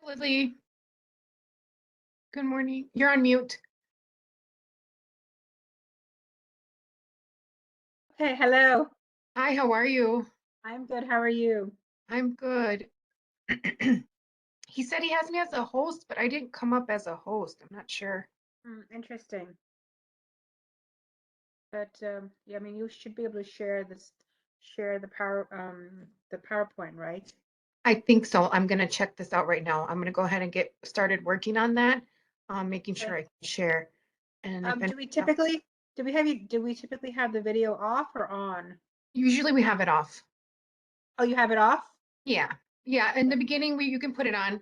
Lily, good morning. You're on mute. Okay, hello. Hi, how are you? I'm good. How are you? I'm good. He said he has me as a host, but I didn't come up as a host. I'm not sure. Interesting. But yeah, I mean, you should be able to share the PowerPoint, right? I think so. I'm going to check this out right now. I'm going to go ahead and get started working on that, making sure Okay. I can share. And if Do we any, typically do we typically have the video off or on? usually we have it off. Oh, you have it off? Yeah. Yeah. In the Okay. beginning, you can put it on,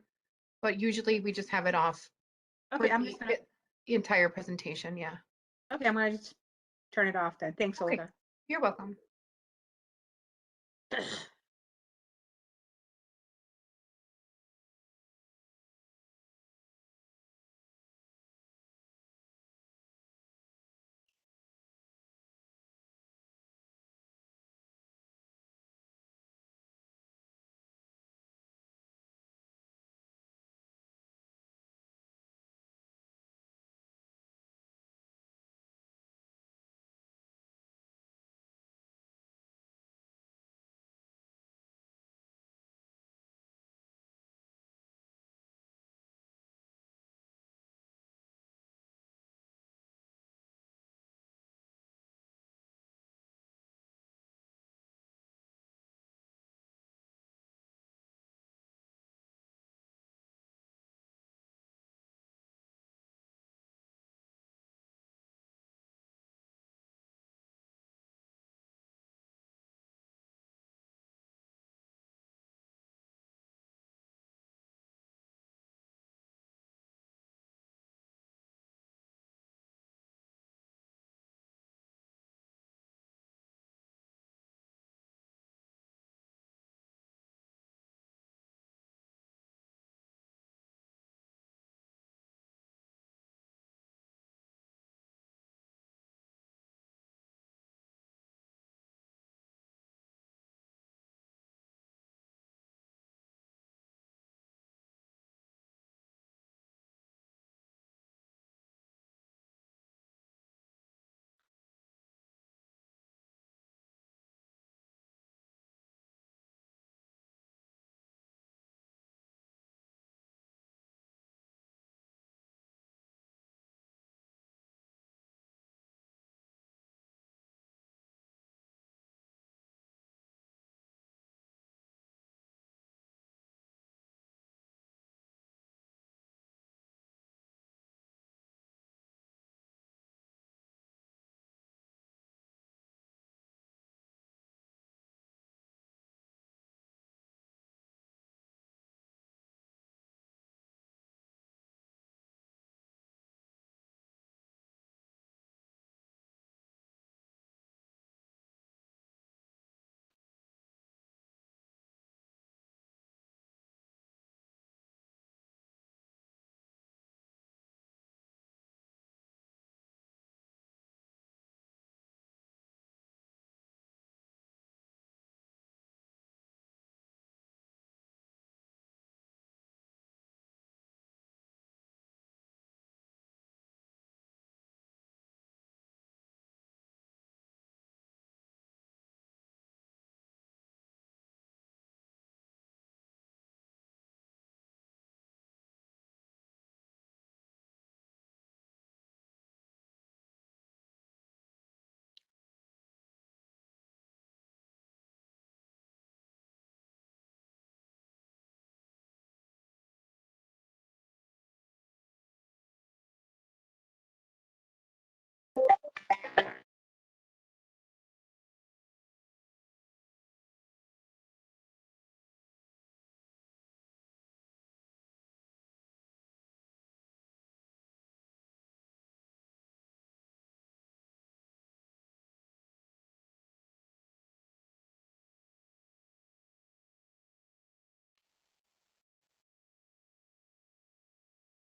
but usually we just have it off for Okay, the entire presentation. Yeah. I'm gonna just turn it off then. Thanks, Okay. Olga. You're welcome.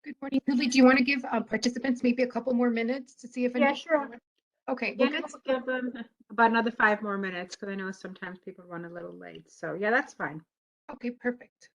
Good morning, Lily. Do you want to give participants maybe a couple more minutes to see if Yeah, any? sure. Okay, Yeah, we'll get. we'll give them about another 5 more minutes because I know sometimes people run a little late. So yeah, that's fine. Okay, perfect.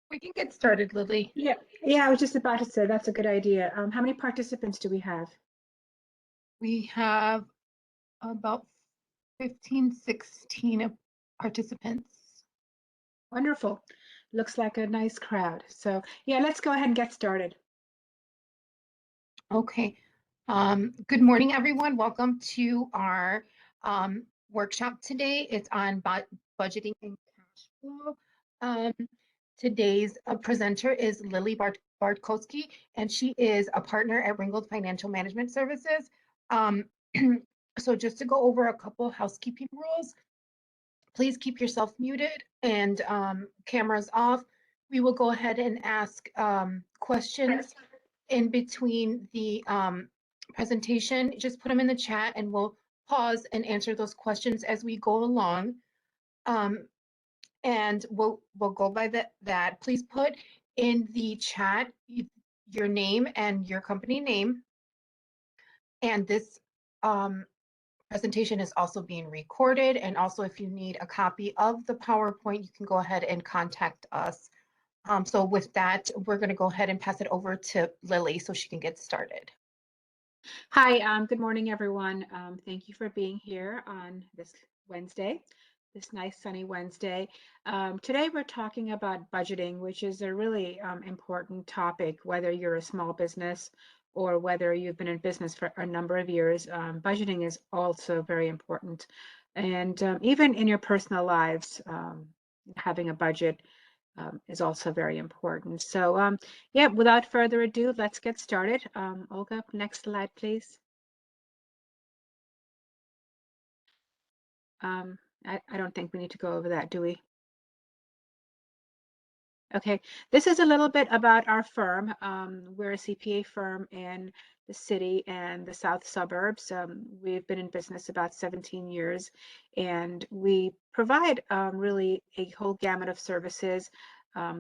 We can get started, Lily. Yeah, yeah, I was just about to say that's a good idea. How many participants do we have? We have about 15, 16 participants. Wonderful. Looks like a nice crowd. So yeah, let's go ahead and get started. Okay. Good morning, everyone. Welcome to our workshop today. It's on budgeting and cash flow. Um, today's presenter is Lily Bartkowski, and she is a partner at Ringgold Financial Management Services. Um, so just to go over a couple housekeeping rules, please keep yourself muted and cameras off. We will go ahead and ask questions in between the presentation. Just put them in the chat and we'll pause and answer those questions as we go along. Um, and we'll go by that. Please put in the chat your name and your company name. And this presentation is also being recorded. And also, if you need a copy of the PowerPoint, you can go ahead and contact us. So with that, we're going to go ahead and pass it over to Lily so she can get started. Hi, good morning, everyone. Thank you for being here on this Wednesday, this nice sunny Wednesday. Today we're talking about budgeting, which is a really important topic, whether you're a small business or whether you've been in business for a number of years. Budgeting is also very important. And even in your personal lives, having a budget is also very important. So yeah, without further ado, let's get started. Olga, next slide, please. I don't think we need to go over that, do we? Okay, this is a little bit about our firm. We're a CPA firm in the city and the south suburbs. We've been in business about 17 years, and we provide really a whole gamut of services,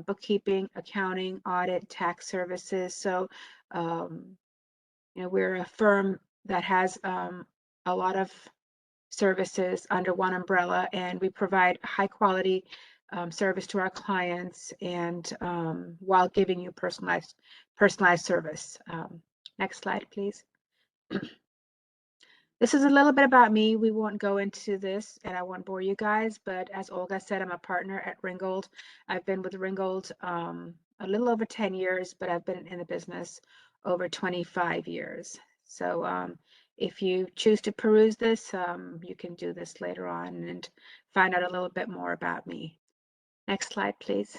bookkeeping, accounting, audit, tax services. So, we're a firm that has a lot of services under one umbrella, and we provide high quality service to our clients, and while giving you personalized service. Next slide, please. This is a little bit about me. We won't go into this, and I won't bore you guys, but as Olga said, I'm a partner at Ringgold. I've been with Ringgold a little over 10 years, but I've been in the business over 25 years. So if you choose to peruse this, you can do this later on and find out a little bit more about me. Next slide, please.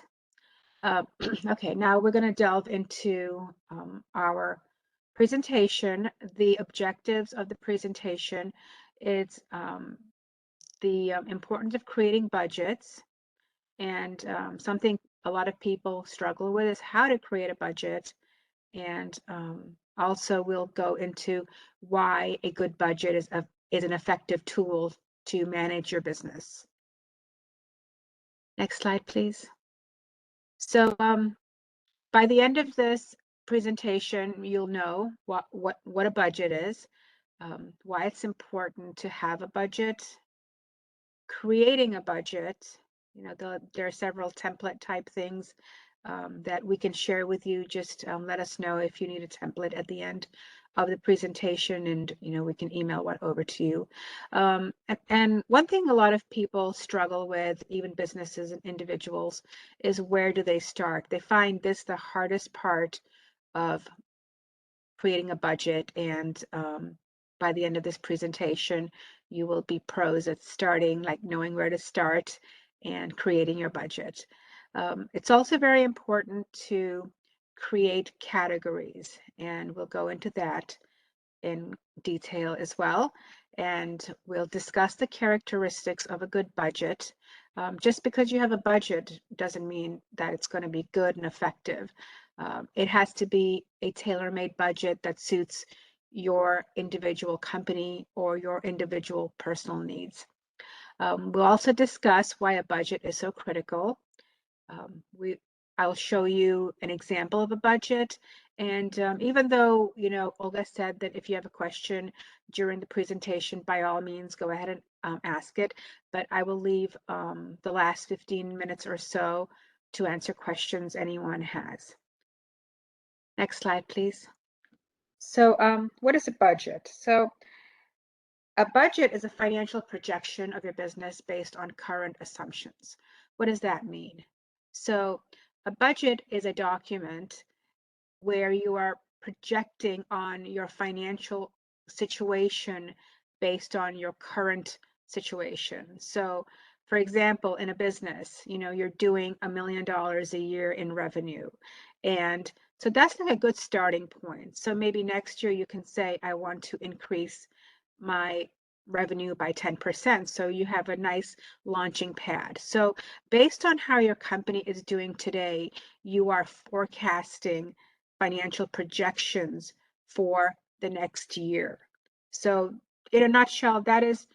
Okay, now we're going to delve into our presentation. The objectives of the presentation is the importance of creating budgets, and something a lot of people struggle with is how to create a budget, and also we'll go into why a good budget is an effective tool to manage your business. Next slide, please. So by the end of this presentation, you'll know what a budget is, why it's important to have a budget, creating a budget. There are several template type things that we can share with you. Just let us know if you need a template at the end of the presentation, and we can email one over to you. And one thing a lot of people struggle with, even businesses and individuals, is where do they start? They find this the hardest part of creating a budget, and by the end of this presentation, you will be pros at starting, like knowing where to start and creating your budget. It's also very important to create categories, and we'll go into that in detail as well. And we'll discuss the characteristics of a good budget. Just because you have a budget doesn't mean that it's going to be good and effective. It has to be a tailor-made budget that suits your individual company or your individual personal needs. We'll also discuss why a budget is so critical. I'll show you an example of a budget. And even though, Olga said that if you have a question during the presentation, by all means, go ahead and ask it. But I will leave the last 15 minutes or so to answer questions anyone has. Next slide, please. So what is a budget? So a budget is a financial projection of your business based on current assumptions. What does that mean? So a budget is a document where you are projecting on your financial situation based on your current situation. So for example, in a business, you're doing $1 million a year in revenue. And so that's like a good starting point. So maybe next year you can say, I want to increase my revenue by 10%. So you have a nice launching pad. So based on how your company is doing today, you are forecasting financial projections for the next year. So in a nutshell, that is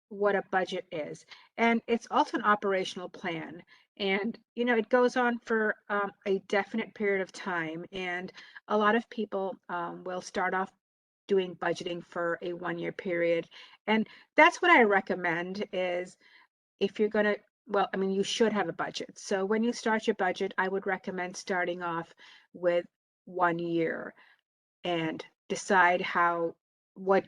what a budget is. And it's also an operational plan. And, it goes on for a definite period of time. And a lot of people will start off doing budgeting for a 1-year period. And that's what I recommend is if you're going to, well, I mean, you should have a budget. So when you start your budget, I would recommend starting off with 1 year and decide what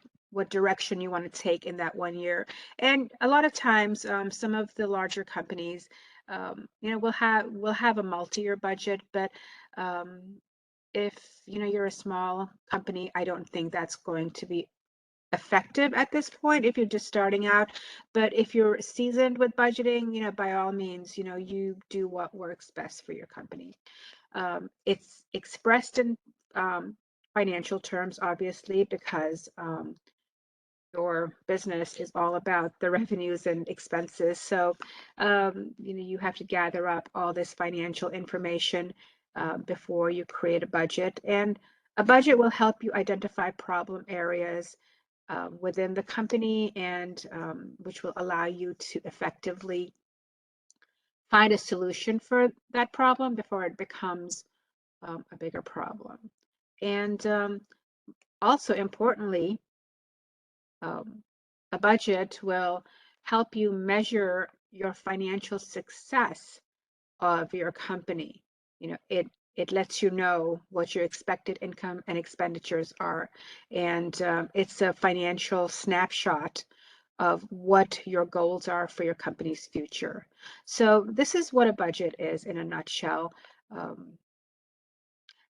direction you want to take in that 1 year. And a lot of times, some of the larger companies, will have a multi-year budget, but if you're a small company, I don't think that's going to be effective at this point if you're just starting out. But if you're seasoned with budgeting, by all means, you do what works best for your company. It's expressed in financial terms, obviously, because your business is all about the revenues and expenses. So, you have to gather up all this financial information before you create a budget. And a budget will help you identify problem areas within the company, and which will allow you to effectively find a solution for that problem before it becomes a bigger problem. And also importantly, um, a budget will help you measure your financial success of your company. It lets you know what your expected income and expenditures are, and it's a financial snapshot of what your goals are for your company's future. So this is what a budget is in a nutshell.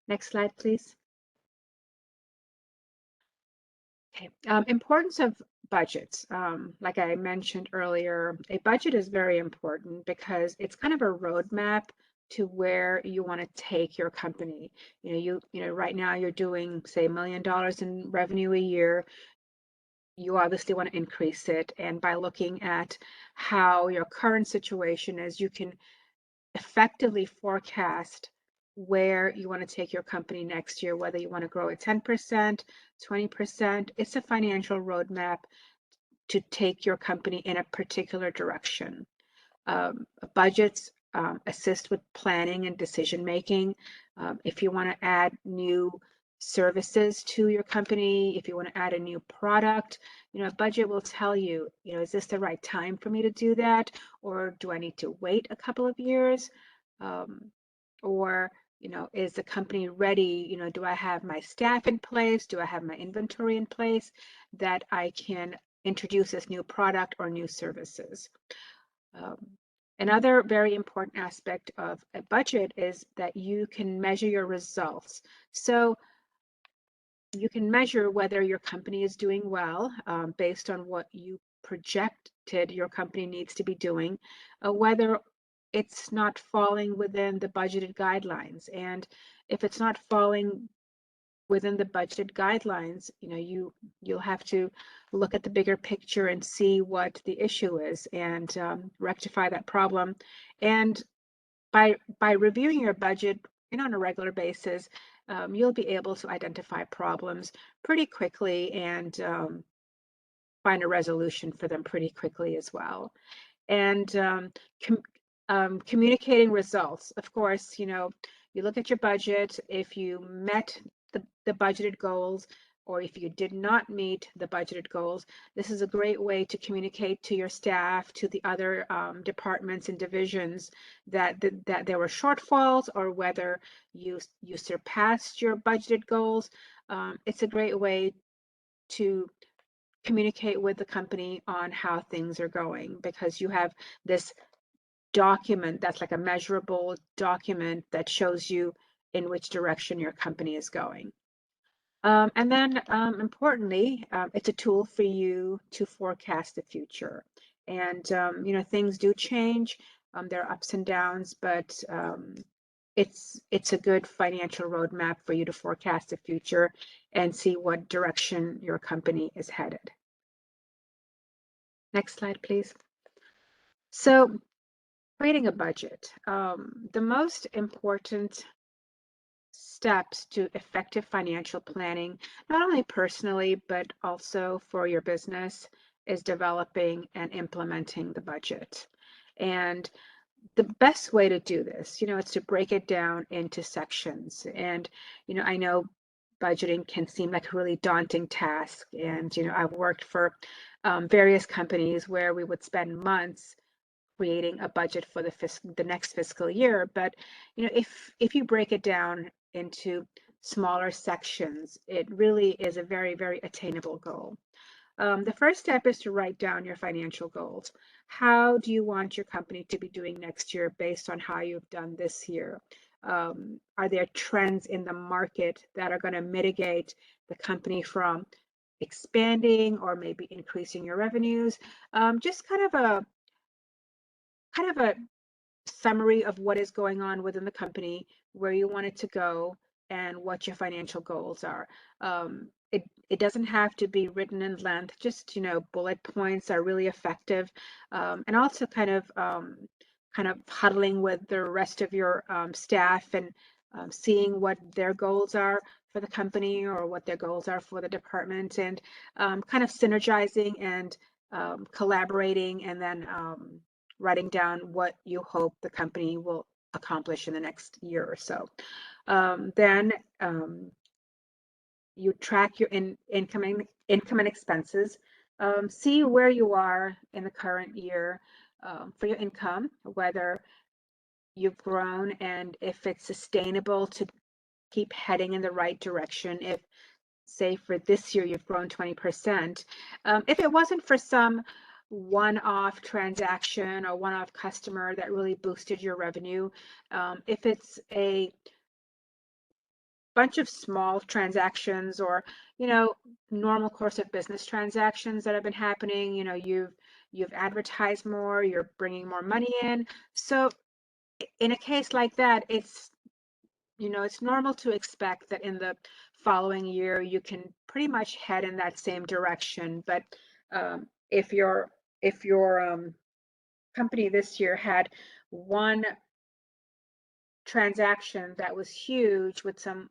Next slide, please. Okay. Importance of budgets. Like I mentioned earlier, a budget is very important because it's kind of a roadmap to where you want to take your company. Right now you're doing, say, $1 million in revenue a year. You obviously want to increase it, and by looking at how your current situation is, you can effectively forecast where you want to take your company next year, whether you want to grow at 10%, 20%. It's a financial roadmap to take your company in a particular direction. Budgets assist with planning and decision making. If you want to add new services to your company, if you want to add a new product, a budget will tell you, is this the right time for me to do that? Or do I need to wait a couple of years? Or, is the company ready? Do I have my staff in place? Do I have my inventory in place that I can introduce this new product or new services? Another very important aspect of a budget is that you can measure your results. So you can measure whether your company is doing well based on what you projected your company needs to be doing, whether it's not falling within the budgeted guidelines. And if it's not falling within the budgeted guidelines, you'll have to look at the bigger picture and see what the issue is, and rectify that problem. And by reviewing your budget on a regular basis, you'll be able to identify problems pretty quickly, and find a resolution for them pretty quickly as well. And communicating results. Of course, you look at your budget. If you met the budgeted goals, or if you did not meet the budgeted goals, this is a great way to communicate to your staff, to the other departments and divisions that there were shortfalls, or whether you surpassed your budgeted goals. It's a great way to communicate with the company on how things are going, because you have this document that's like a measurable document that shows you in which direction your company is going. And then importantly, it's a tool for you to forecast the future. And, things do change. There are ups and downs, but it's a good financial roadmap for you to forecast the future and see what direction your company is headed. Next slide, please. So creating a budget. The most important steps to effective financial planning, not only personally, but also for your business, is developing and implementing the budget. And the best way to do this, is to break it down into sections. And, I know budgeting can seem like a really daunting task. And, I've worked for various companies where we would spend months creating a budget for the next fiscal year. But if you break it down into smaller sections, it really is a very, very attainable goal. The first step is to write down your financial goals. How do you want your company to be doing next year based on how you've done this year? Are there trends in the market that are going to mitigate the company from expanding or maybe increasing your revenues. Just kind of a summary of what is going on within the company, where you want it to go, and what your financial goals are. It doesn't have to be written in length, just bullet points are really effective. And also kind of huddling with the rest of your staff and seeing what their goals are for the company or what their goals are for the department, and kind of synergizing and collaborating, and then writing down what you hope the company will accomplish in the next year or so. Then you track your income and expenses. See where you are in the current year for your income, whether you've grown and if it's sustainable to keep heading in the right direction. If, say, for this year you've grown 20%, if it wasn't for some one-off transaction or one-off customer that really boosted your revenue, if it's a bunch of small transactions or normal course of business transactions that have been happening, you've advertised more, you're bringing more money in. So in a case like that, it's normal to expect that in the following year you can pretty much head in that same direction. But if your company this year had one transaction that was huge with some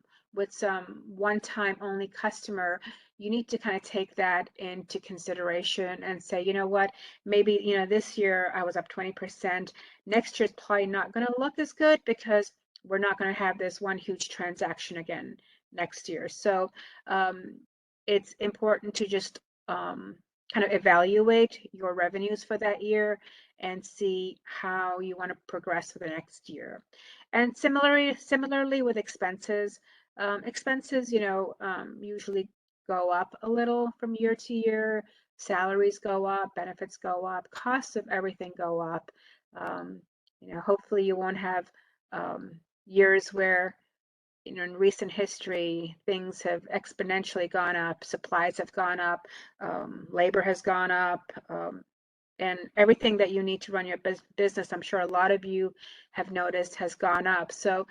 one-time only customer, you need to kind of take that into consideration and say, you know what, maybe this year I was up 20%. Next year's probably not going to look as good because we're not going to have this one huge transaction again next year. So it's important to just kind of evaluate your revenues for that year and see how you want to progress for the next year. And similarly with expenses, expenses, usually go up a little from year to year. Salaries go up, benefits go up, costs of everything go up. Um, hopefully you won't have years where, in recent history, things have exponentially gone up, supplies have gone up, labor has gone up, and everything that you need to run your business, I'm sure a lot of you have noticed, has gone up. So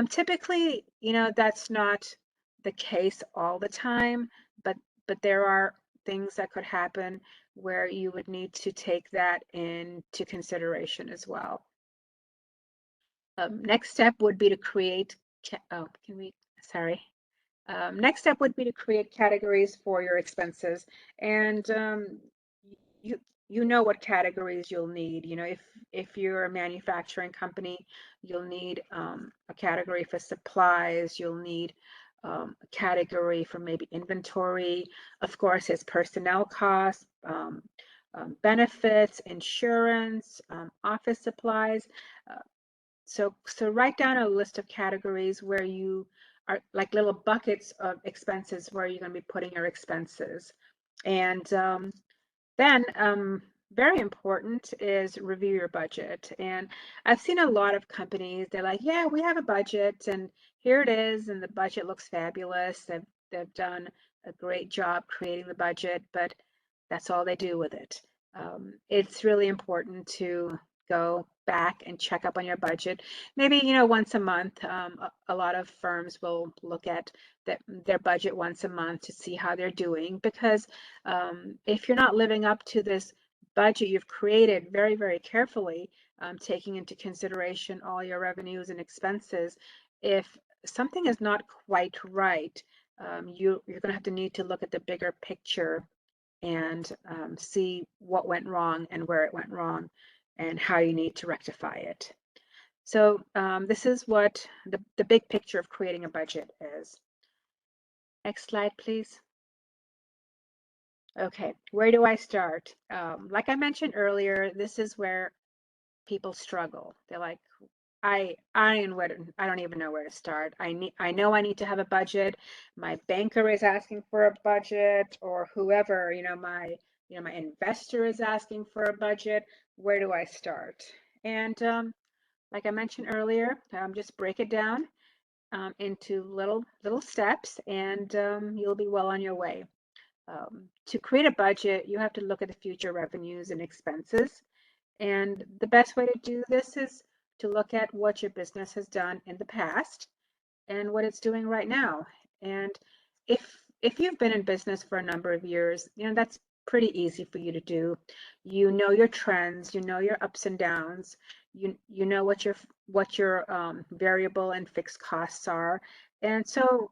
typically, that's not the case all the time, but there are things that could happen where you would need to take that into consideration as well. Next step would be to create, sorry. Next step would be to create categories for your expenses, and you know what categories you'll need. If you're a manufacturing company, you'll need a category for supplies. You'll need a category for maybe inventory. Of course, it's personnel costs, benefits, insurance, office supplies. So write down a list of categories where you are like little buckets of expenses where you're going to be putting your expenses. And then very important is review your budget. And I've seen a lot of companies, they're like, yeah, we have a budget and here it is, and the budget looks fabulous. They've done a great job creating the budget, but that's all they do with it. It's really important to go back and check up on your budget. Maybe, once a month. A lot of firms will look at their budget once a month to see how they're doing, because if you're not living up to this budget you've created very, very carefully, taking into consideration all your revenues and expenses, if something is not quite right, you're going to have to need to look at the bigger picture and see what went wrong and where it went wrong and how you need to rectify it. So this is what the big picture of creating a budget is. Next slide, please. Okay, where do I start? Like I mentioned earlier, this is where people struggle. They're like, I don't even know where to start. I know I need to have a budget. My banker is asking for a budget, or whoever, my investor is asking for a budget. Where do I start? And like I mentioned earlier, just break it down into little steps, and you'll be well on your way. To create a budget, you have to look at the future revenues and expenses. And the best way to do this is to look at what your business has done in the past and what it's doing right now. And if you've been in business for a number of years, that's pretty easy for you to do. You know your trends, you know your ups and downs, you know what your variable and fixed costs are. And so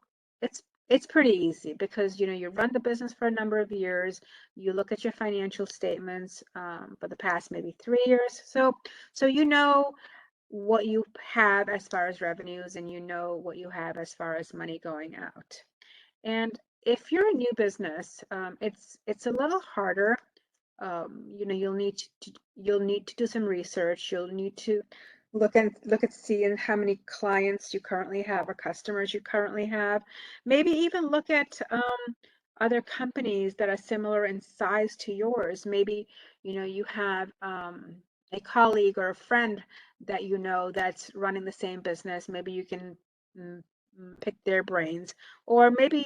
it's pretty easy because you run the business for a number of years. You look at your financial statements for the past maybe 3 years. So you know what you have as far as revenues, and you know what you have as far as money going out. And if you're a new business, it's a little harder. You'll need to do some research. You'll need to look at seeing how many clients you currently have or customers you currently have. Maybe even look at other companies that are similar in size to yours. Maybe you have a colleague or a friend that that's running the same business. Maybe you can mm, pick their brains. Or maybe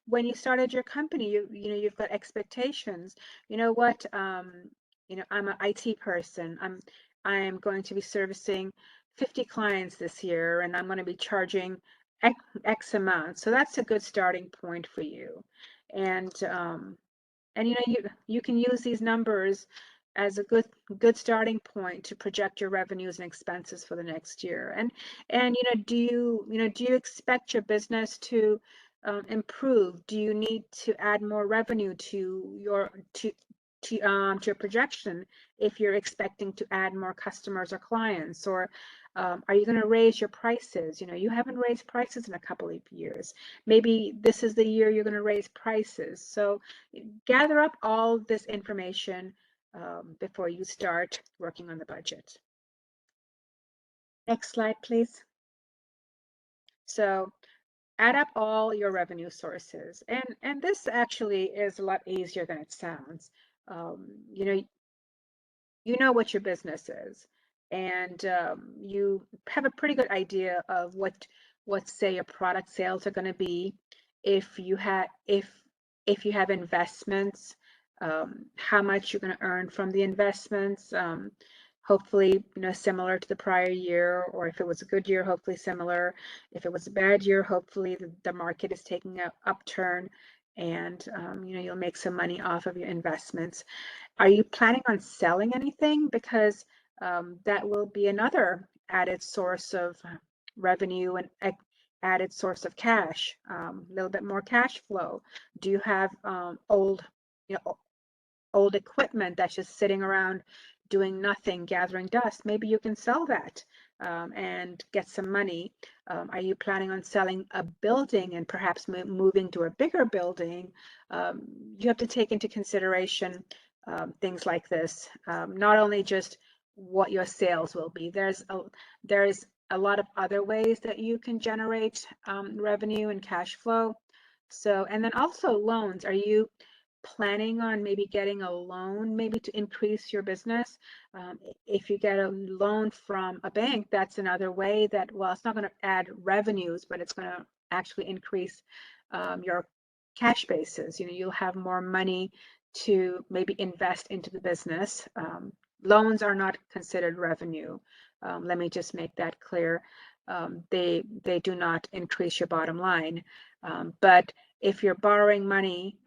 when you started your company, you've got expectations. You know what? I'm an IT person. I'm going to be servicing 50 clients this year, and I'm going to be charging X amount. So that's a good starting point for you. And you can use these numbers as a good starting point to project your revenues and expenses for the next year. And do you expect your business to improve? Do you need to add more revenue to your projection if you're expecting to add more customers or clients? Or are you going to raise your prices? You haven't raised prices in a couple of years. Maybe this is the year you're going to raise prices. So gather up all this information before you start working on the budget. Next slide, please. So add up all your revenue sources. And this actually is a lot easier than it sounds. You know what your business is, and you have a pretty good idea of what say your product sales are going to be. If you have investments, how much you're going to earn from the investments. Hopefully similar to the prior year, or if it was a good year, hopefully similar. If it was a bad year, hopefully the market is taking an upturn, and you'll make some money off of your investments. Are you planning on selling anything? Because that will be another added source of revenue and added source of cash, a little bit more cash flow. Do you have old equipment that's just sitting around doing nothing, gathering dust? Maybe you can sell that and get some money. Are you planning on selling a building and perhaps moving to a bigger building? You have to take into consideration things like this, not only just what your sales will be. There's a lot of other ways that you can generate revenue and cash flow. So, and then also loans. Are you planning on maybe getting a loan, maybe to increase your business? If you get a loan from a bank, that's another way that, well, it's not going to add revenues, but it's going to actually increase your cash basis. You'll have more money to maybe invest into the business. Loans are not considered revenue. Let me just make that clear. They do not increase your bottom line. But if you're borrowing money,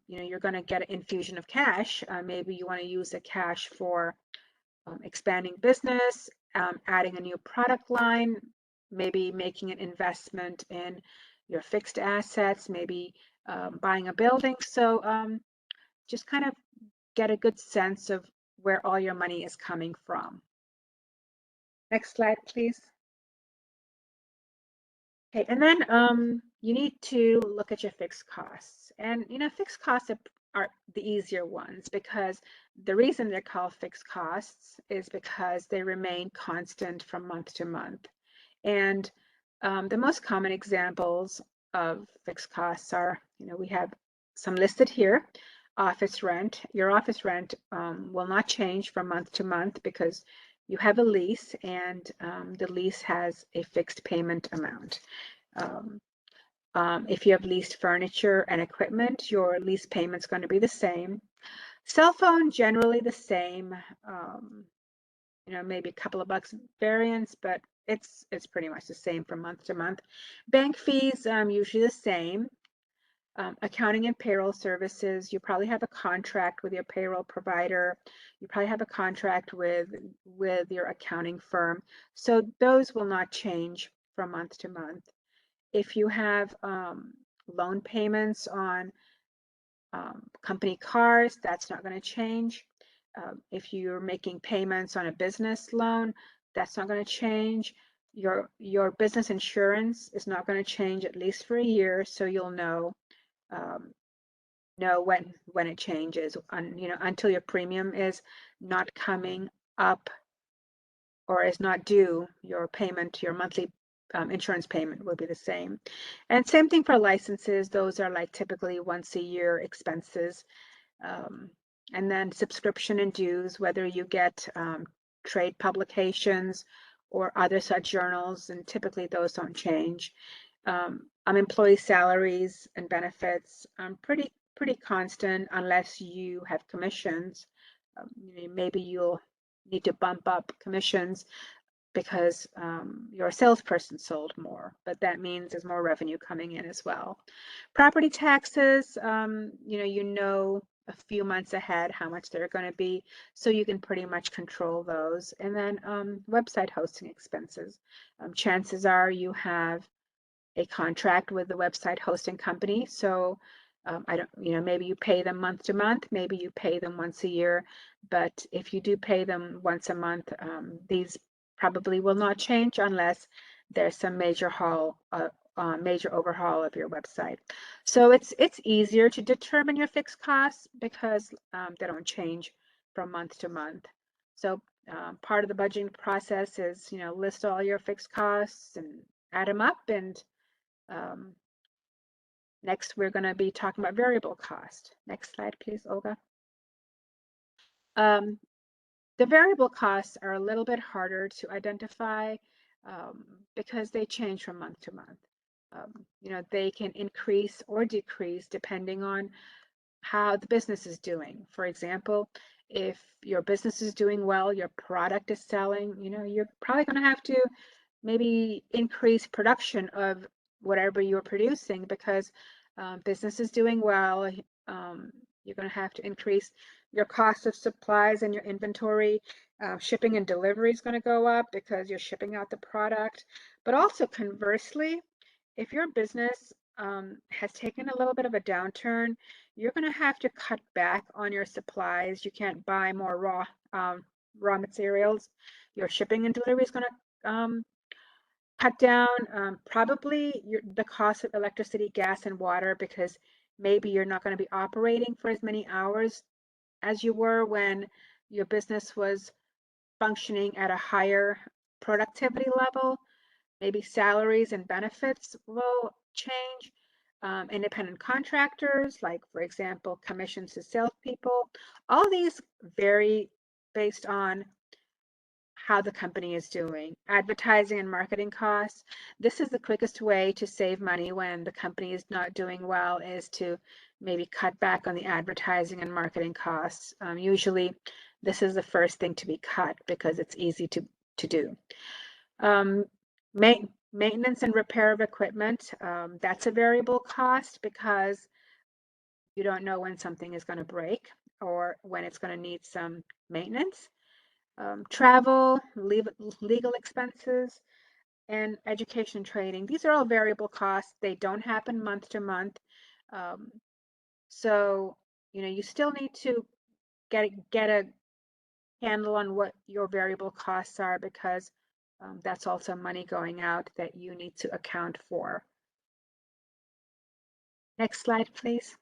you're going to get an infusion of cash. Maybe you want to use the cash for expanding business, adding a new product line, maybe making an investment in your fixed assets, maybe buying a building. So just kind of get a good sense of where all your money is coming from. Next slide, please. Okay, and then you need to look at your fixed costs. And fixed costs are the easier ones, because the reason they're called fixed costs is because they remain constant from month to month. And the most common examples of fixed costs are, we have some listed here. Office rent. Your office rent will not change from month to month because you have a lease, and the lease has a fixed payment amount. If you have leased furniture and equipment, your lease payment's going to be the same. Cell phone, generally the same. Maybe a couple of bucks variance, but it's pretty much the same from month to month. Bank fees, usually the same. Accounting and payroll services, you probably have a contract with your payroll provider. You probably have a contract with your accounting firm. So those will not change from month to month. If you have loan payments on company cars, that's not going to change. If you're making payments on a business loan, that's not going to change. Your business insurance is not going to change at least for a year, so you'll um, know when it changes. Until your premium is not coming up or is not due, your payment, your monthly insurance payment will be the same. And same thing for licenses. Those are like typically once a year expenses. And then subscription and dues, whether you get trade publications or other such journals, and typically those don't change. Employee salaries and benefits, pretty constant unless you have commissions. Maybe you'll need to bump up commissions because your salesperson sold more, but that means there's more revenue coming in as well. Property taxes, a few months ahead how much they're going to be, so you can pretty much control those. And then website hosting expenses. Chances are you have a contract with the website hosting company. So I don't, maybe you pay them month to month, maybe you pay them once a year, but if you do pay them once a month, these probably will not change unless there's some major overhaul of your website. So it's easier to determine your fixed costs because they don't change from month to month. So part of the budgeting process is, list all your fixed costs and add them up. And next, we're going to be talking about variable cost. Next slide, please, Olga. The variable costs are a little bit harder to identify because they change from month to month. They can increase or decrease depending on how the business is doing. For example, if your business is doing well, your product is selling, you're probably going to have to maybe increase production of whatever you're producing because business is doing well. You're going to have to increase your cost of supplies and your inventory. Shipping and delivery is going to go up because you're shipping out the product. But also conversely, if your business has taken a little bit of a downturn, you're going to have to cut back on your supplies. You can't buy more raw materials. Your shipping and delivery is going to cut down probably the cost of electricity, gas, and water because maybe you're not going to be operating for as many hours as you were when your business was functioning at a higher productivity level. Maybe salaries and benefits will change. Independent contractors, like for example, commissions to salespeople, all these vary based on how the company is doing. Advertising and marketing costs. This is the quickest way to save money when the company is not doing well, is to maybe cut back on the advertising and marketing costs. Usually this is the first thing to be cut because it's easy to do. Maintenance and repair of equipment, that's a variable cost because you don't know when something is going to break or when it's going to need some maintenance. Travel, legal expenses, and education training. These are all variable costs. They don't happen month to month. So, you still need to get a handle on what your variable costs are because that's also money going out that you need to account for. Next slide, please.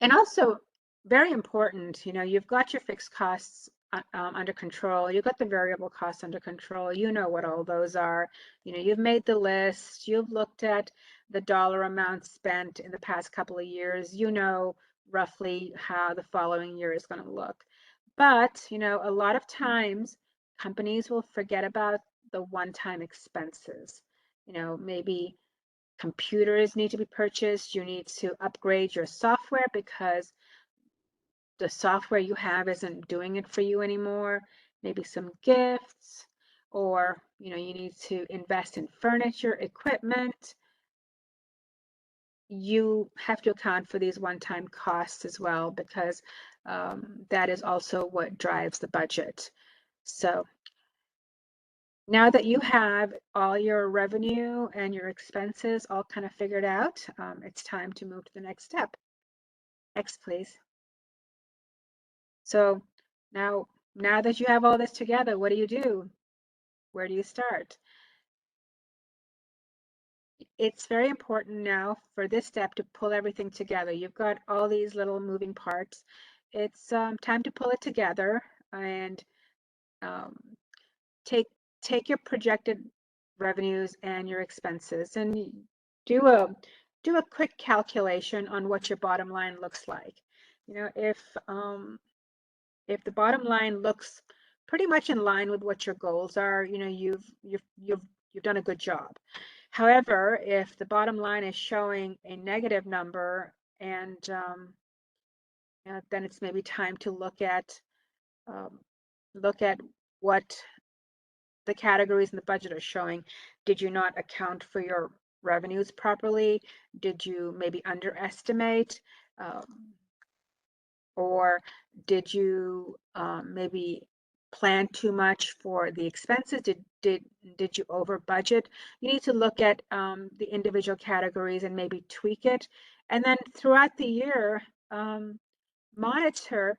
And also, very important, you've got your fixed costs under control. You've got the variable costs under control. You know what all those are. You've made the list. You've looked at the dollar amount spent in the past couple of years. You know roughly how the following year is going to look. But, a lot of times companies will forget about the one-time expenses. maybe computers need to be purchased. You need to upgrade your software because the software you have isn't doing it for you anymore. Maybe some gifts, or you need to invest in furniture, equipment. You have to account for these one-time costs as well, because that is also what drives the budget. So now that you have all your revenue and your expenses all kind of figured out, it's time to move to the next step. Next, please. So now that you have all this together, what do you do? Where do you start? It's very important now for this step to pull everything together. You've got all these little moving parts. It's time to pull it together and um, take your projected revenues and your expenses and do a quick calculation on what your bottom line looks like. If the bottom line looks pretty much in line with what your goals are, you've done a good job. However, if the bottom line is showing a negative number, and then it's maybe time to look at what the categories in the budget are showing. Did you not account for your revenues properly? Did you maybe underestimate? Or did you maybe plan too much for the expenses? Did you over budget? You need to look at the individual categories and maybe tweak it. And then throughout the year, monitor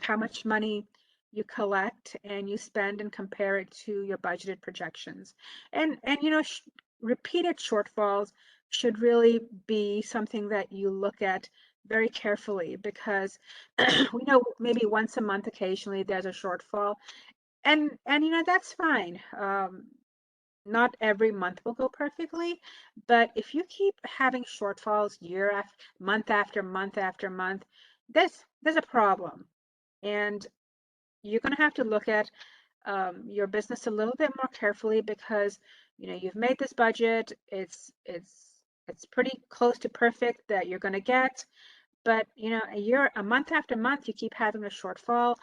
how much money you collect and you spend and compare it to your budgeted projections. And repeated shortfalls should really be something that you look at very carefully, because we know maybe once a month occasionally there's a shortfall, and that's fine. Not every month will go perfectly, but if you keep having shortfalls month after month after month, there's a problem. And you're going to have to look at your business a little bit more carefully, because you've made this budget. It's pretty close to perfect that you're going to get, but a month after month you keep having a shortfall.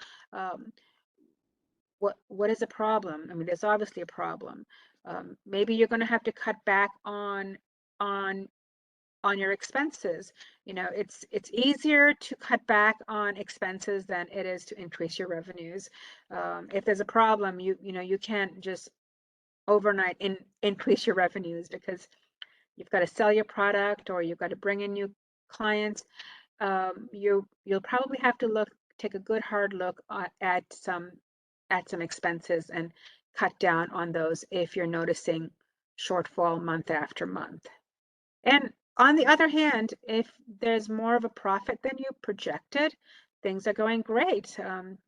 What is the problem? I mean, there's obviously a problem. Maybe you're going to have to cut back on your expenses. It's easier to cut back on expenses than it is to increase your revenues. If there's a problem, you can't just overnight increase your revenues, because you've got to sell your product or you've got to bring in new clients. You'll probably have to take a good hard look at some expenses and cut down on those if you're noticing shortfall month after month. And on the other hand, if there's more of a profit than you projected, things are going great.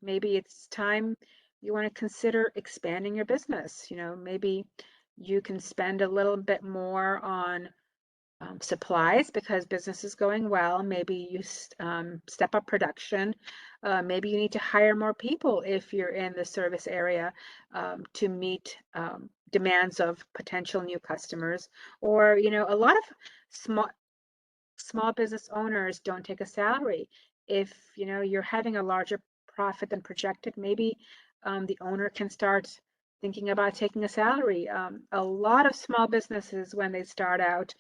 Maybe it's time you want to consider expanding your business. Maybe you can spend a little bit more on supplies because business is going well. Maybe you step up production. Maybe you need to hire more people if you're in the service area to meet demands of potential new customers. Or, a lot of small business owners don't take a salary. If, you're having a larger profit than projected, maybe the owner can start thinking about taking a salary. A lot of small businesses, when they start out,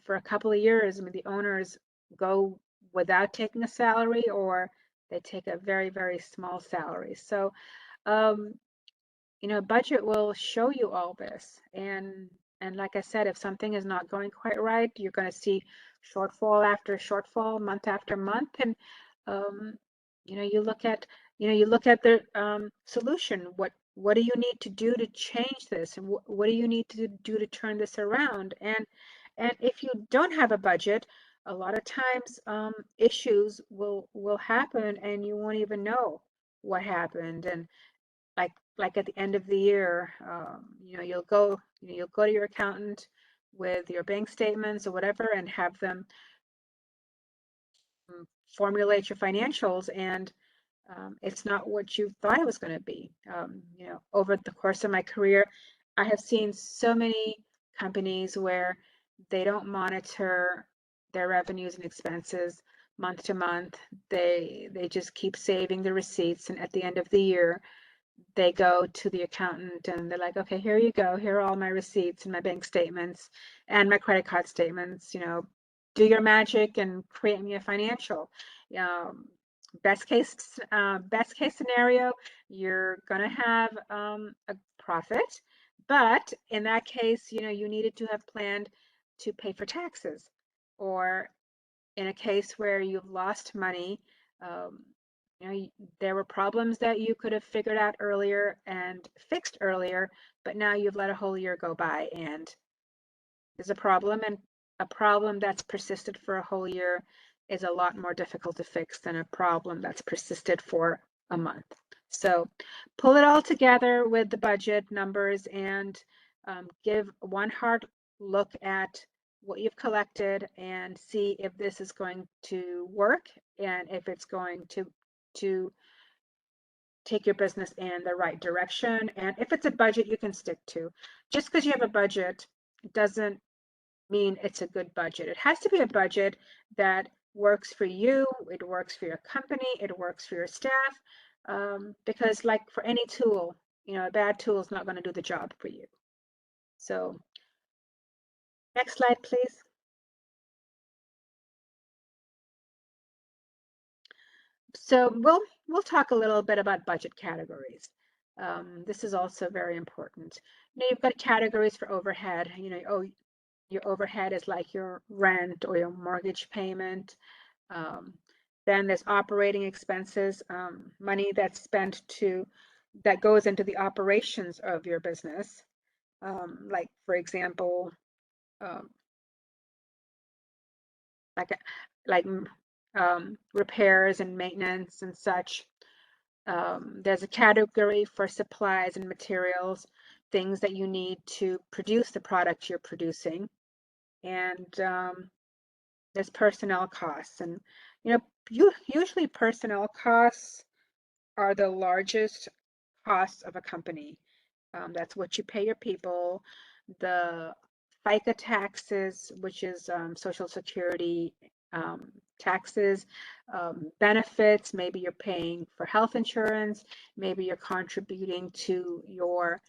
for a couple of years, I mean, the owners go without taking a salary, or they take a very, very small salary. So, budget will show you all this. And like I said, if something is not going quite right, you're going to see shortfall after shortfall, month after month. And um, you look at the solution. What do you need to do to change this? And what do you need to do to turn this around? And if you don't have a budget, a lot of times issues will happen and you won't even know what happened. And like at the end of the year, you'll go to your accountant with your bank statements or whatever and have them formulate your financials, and it's not what you thought it was going to be. Over the course of my career, I have seen so many companies where they don't monitor their revenues and expenses month to month. They just keep saving the receipts, and at the end of the year, they go to the accountant and they're like, okay, here you go. Here are all my receipts and my bank statements and my credit card statements. Do your magic and create me a financial. Um, best case scenario, you're gonna have a profit, but in that case, you needed to have planned to pay for taxes, or in a case where you've lost money, um, there were problems that you could have figured out earlier and fixed earlier, but now you've let a whole year go by and there's a problem, and a problem that's persisted for a whole year is a lot more difficult to fix than a problem that's persisted for a month. So pull it all together with the budget numbers and give one hard look at what you've collected and see if this is going to work and if it's going to take your business in the right direction. And if it's a budget you can stick to. Just because you have a budget doesn't mean it's a good budget. It has to be a budget that works for you, it works for your company, it works for your staff, because like for any tool, a bad tool is not going to do the job for you. So next slide, please. So we'll talk a little bit about budget categories. This is also very important. You've got categories for overhead. Your overhead is like your rent or your mortgage payment. Then there's operating expenses, money that's spent that goes into the operations of your business. Like for example, um, like like repairs and maintenance and such. There's a category for supplies and materials, things that you need to produce the product you're producing. And there's personnel costs. And, usually personnel costs are the largest costs of a company. That's what you pay your people. The FICA taxes, which is Social Security taxes, benefits, maybe you're paying for health insurance, maybe you're contributing to your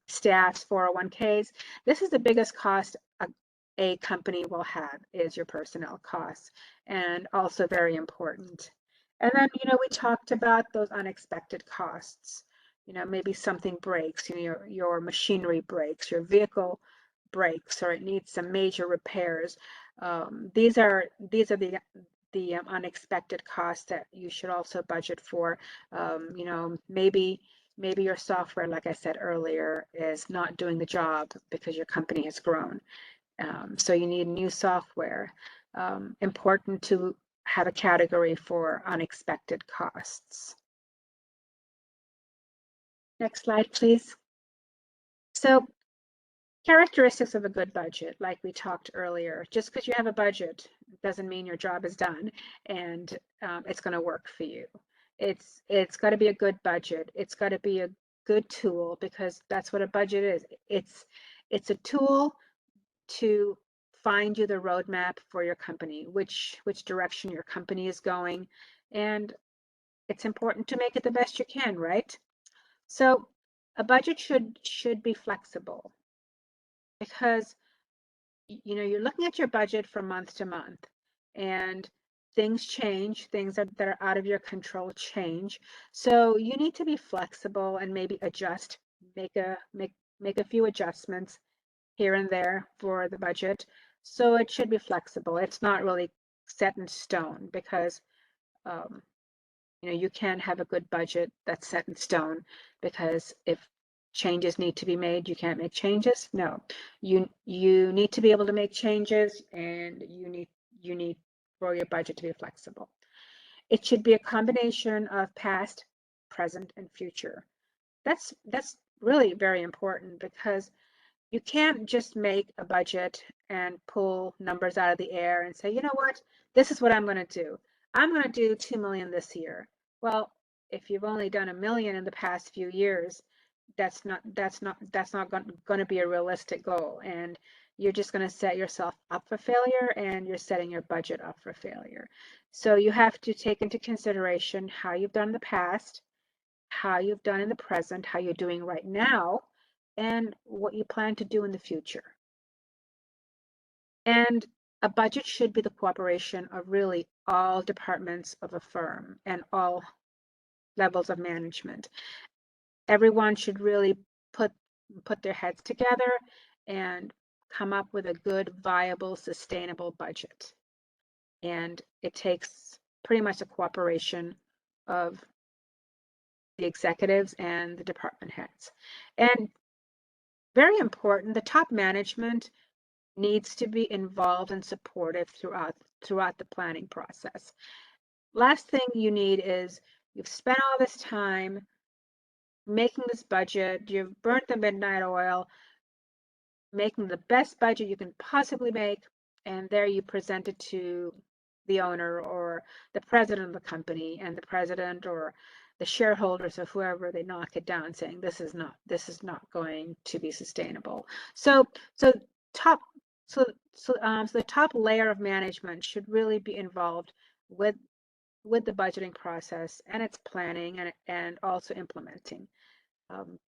staff's 401ks. This is the biggest cost a company will have, is your personnel costs, and also very important. And then, we talked about those unexpected costs. Maybe something breaks, your machinery breaks, your vehicle breaks, or it needs some major repairs. These are the unexpected costs that you should also budget for. Maybe your software, like I said earlier, is not doing the job because your company has grown. So you need new software. Important to have a category for unexpected costs. Next slide, please. So characteristics of a good budget, like we talked earlier, just because you have a budget doesn't mean your job is done and it's going to work for you. It's got to be a good budget. It's got to be a good tool, because that's what a budget is. It's a tool to find you the roadmap for your company, which direction your company is going, and it's important to make it the best you can, right? So a budget should be flexible, because you're looking at your budget from month to month, and things change, things that are out of your control change. So you need to be flexible and maybe adjust, make a few adjustments here and there for the budget. So it should be flexible. It's not really set in stone, because you can have a good budget that's set in stone, because if changes need to be made, you can't make changes. No, you need to be able to make changes, and you need for your budget to be flexible. It should be a combination of past, present, and future. That's really very important, because you can't just make a budget and pull numbers out of the air and say, you know what, this is what I'm going to do. I'm going to do 2 million this year. Well, if you've only done 1 million in the past few years, that's not going to be a realistic goal, and you're just going to set yourself up for failure, and you're setting your budget up for failure. So you have to take into consideration how you've done in the past, how you've done in the present, how you're doing right now, and what you plan to do in the future. And a budget should be the cooperation of really all departments of a firm and all levels of management. Everyone should really put their heads together and come up with a good, viable, sustainable budget. And it takes pretty much the cooperation of the executives and the department heads. And very important, the top management needs to be involved and supportive throughout the planning process. Last thing you need is you've spent all this time making this budget, you've burnt the midnight oil, making the best budget you can possibly make, and there you present it to the owner or the president of the company, and the president or the shareholders or whoever, they knock it down saying this is not going to be sustainable. So top so the top layer of management should really be involved with the budgeting process and its planning and also implementing,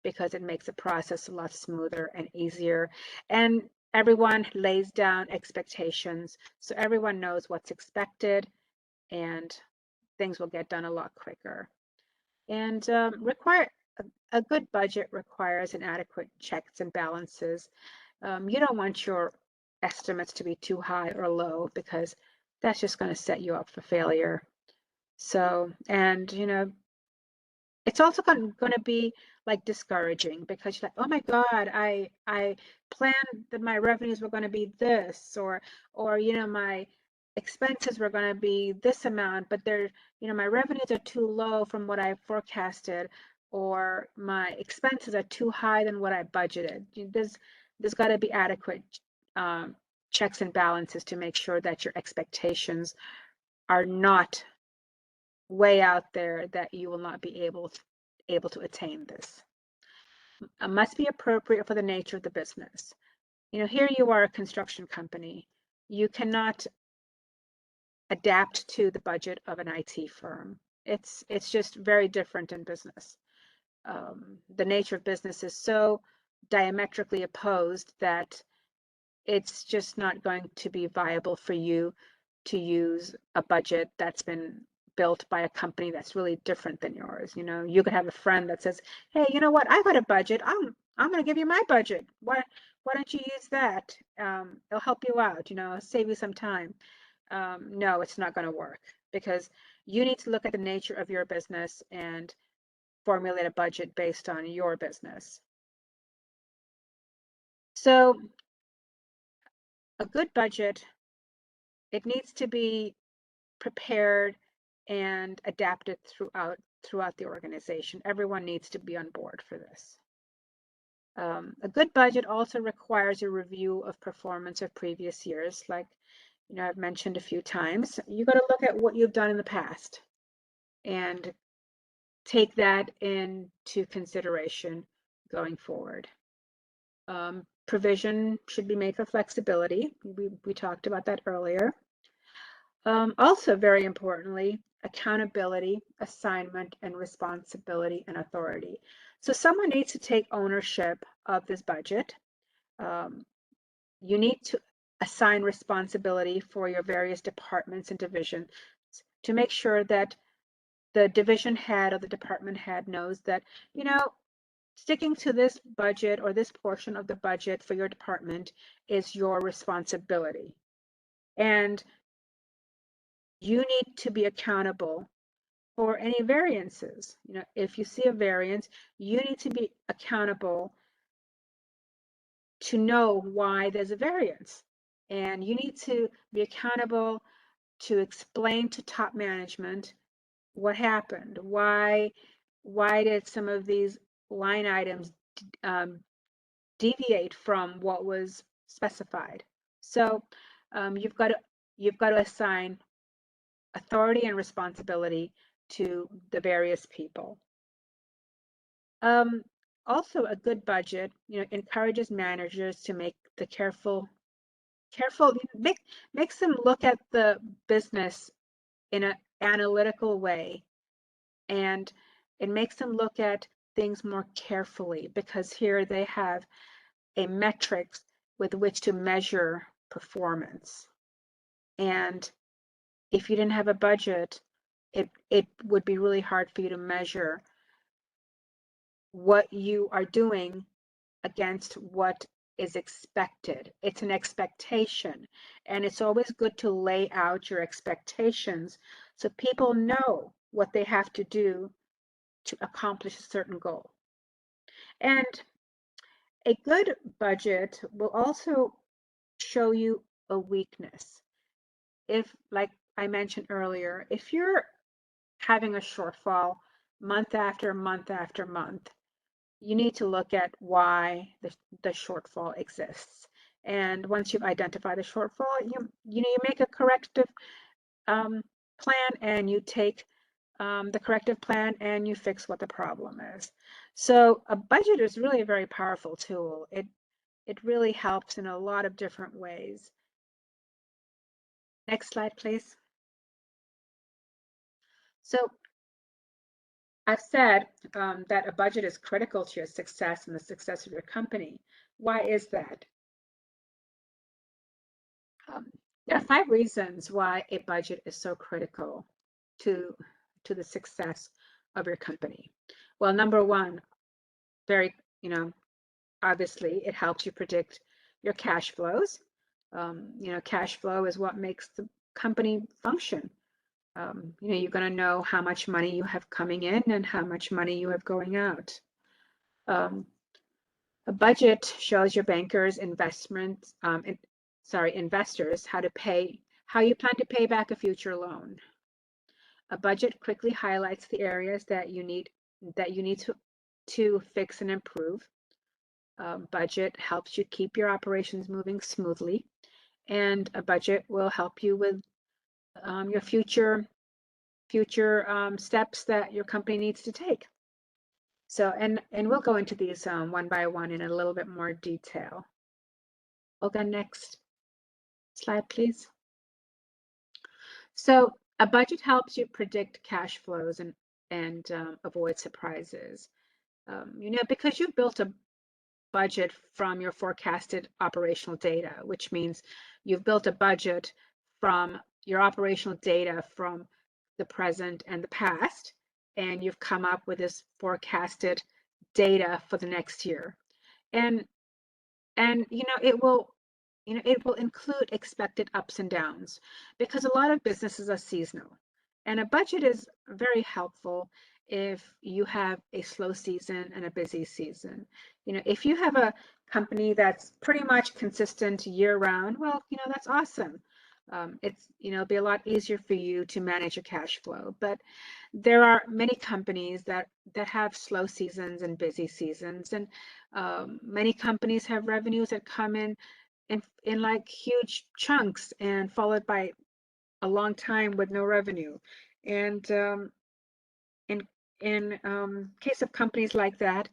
because it makes the process a lot smoother and easier. And everyone lays down expectations so everyone knows what's expected, and things will get done a lot quicker. And a good budget requires an adequate checks and balances. You don't want your estimates to be too high or low, because that's just going to set you up for failure. So, and it's also going to be like discouraging, because you're like, oh my God, I planned that my revenues were going to be this, or my expenses were going to be this amount, but they're, my revenues are too low from what I forecasted, or my expenses are too high than what I budgeted. There's got to be adequate checks and balances to make sure that your expectations are not way out there, that you will not be able to attain this. It must be appropriate for the nature of the business. Here you are, a construction company. You cannot adapt to the budget of an IT firm. It's just very different in business. The nature of business is so diametrically opposed that it's just not going to be viable for you to use a budget that's been built by a company that's really different than yours. You could have a friend that says, hey, you know what, I've got a budget, I'm going to give you my budget, why don't you use that? It'll help you out, save you some time. No, it's not going to work, because you need to look at the nature of your business and formulate a budget based on your business. So a good budget, it needs to be prepared and adapted throughout the organization. Everyone needs to be on board for this. A good budget also requires a review of performance of previous years. Like, I've mentioned a few times, you got to look at what you've done in the past and take that into consideration going forward. Provision should be made for flexibility. We talked about that earlier. Also, very importantly, accountability, assignment, and responsibility and authority. So someone needs to take ownership of this budget. You need to assign responsibility for your various departments and divisions to make sure that the division head or the department head knows that, sticking to this budget or this portion of the budget for your department is your responsibility. And you need to be accountable for any variances. If you see a variance, you need to be accountable to know why there's a variance. And you need to be accountable to explain to top management what happened. Why did some of these line items deviate from what was specified? So you've got to assign authority and responsibility to the various people. also a good budget, encourages managers to make the makes them look at the business in an analytical way, and it makes them look at things more carefully because here they have a metrics with which to measure performance. And if you didn't have a budget, it would be really hard for you to measure what you are doing against what is expected. It's an expectation, and it's always good to lay out your expectations so people know what they have to do to accomplish a certain goal. And a good budget will also show you a weakness. If, like I mentioned earlier, if you're having a shortfall month after month after month, you need to look at why the shortfall exists. And once you've identified the shortfall, you make a corrective plan, and you take the corrective plan and you fix what the problem is. So a budget is really a very powerful tool. It really helps in a lot of different ways. Next slide, please. So I've said that a budget is critical to your success and the success of your company. Why is that? There are 5 reasons why a budget is so critical to the success of your company. Well, number one, very, obviously, it helps you predict your cash flows. Cash flow is what makes the company function. You're going to know how much money you have coming in and how much money you have going out. A budget shows your bankers, investors how you plan to pay back a future loan. A budget quickly highlights the areas that you need to fix and improve. Budget helps you keep your operations moving smoothly, and a budget will help you with your future steps that your company needs to take. So, and we'll go into these one by one in a little bit more detail. Olga, next slide, please. So a budget helps you predict cash flows and avoid surprises. Because you've built a budget from your forecasted operational data, which means you've built a budget from your operational data from the present and the past, and you've come up with this forecasted data for the next year. And it will include expected ups and downs because a lot of businesses are seasonal. And a budget is very helpful if you have a slow season and a busy season. If you have a company that's pretty much consistent year round, well, that's awesome. It'll be a lot easier for you to manage your cash flow. But there are many companies that have slow seasons and busy seasons, and many companies have revenues that come in like huge chunks and followed by a long time with no revenue. And in case of companies like that,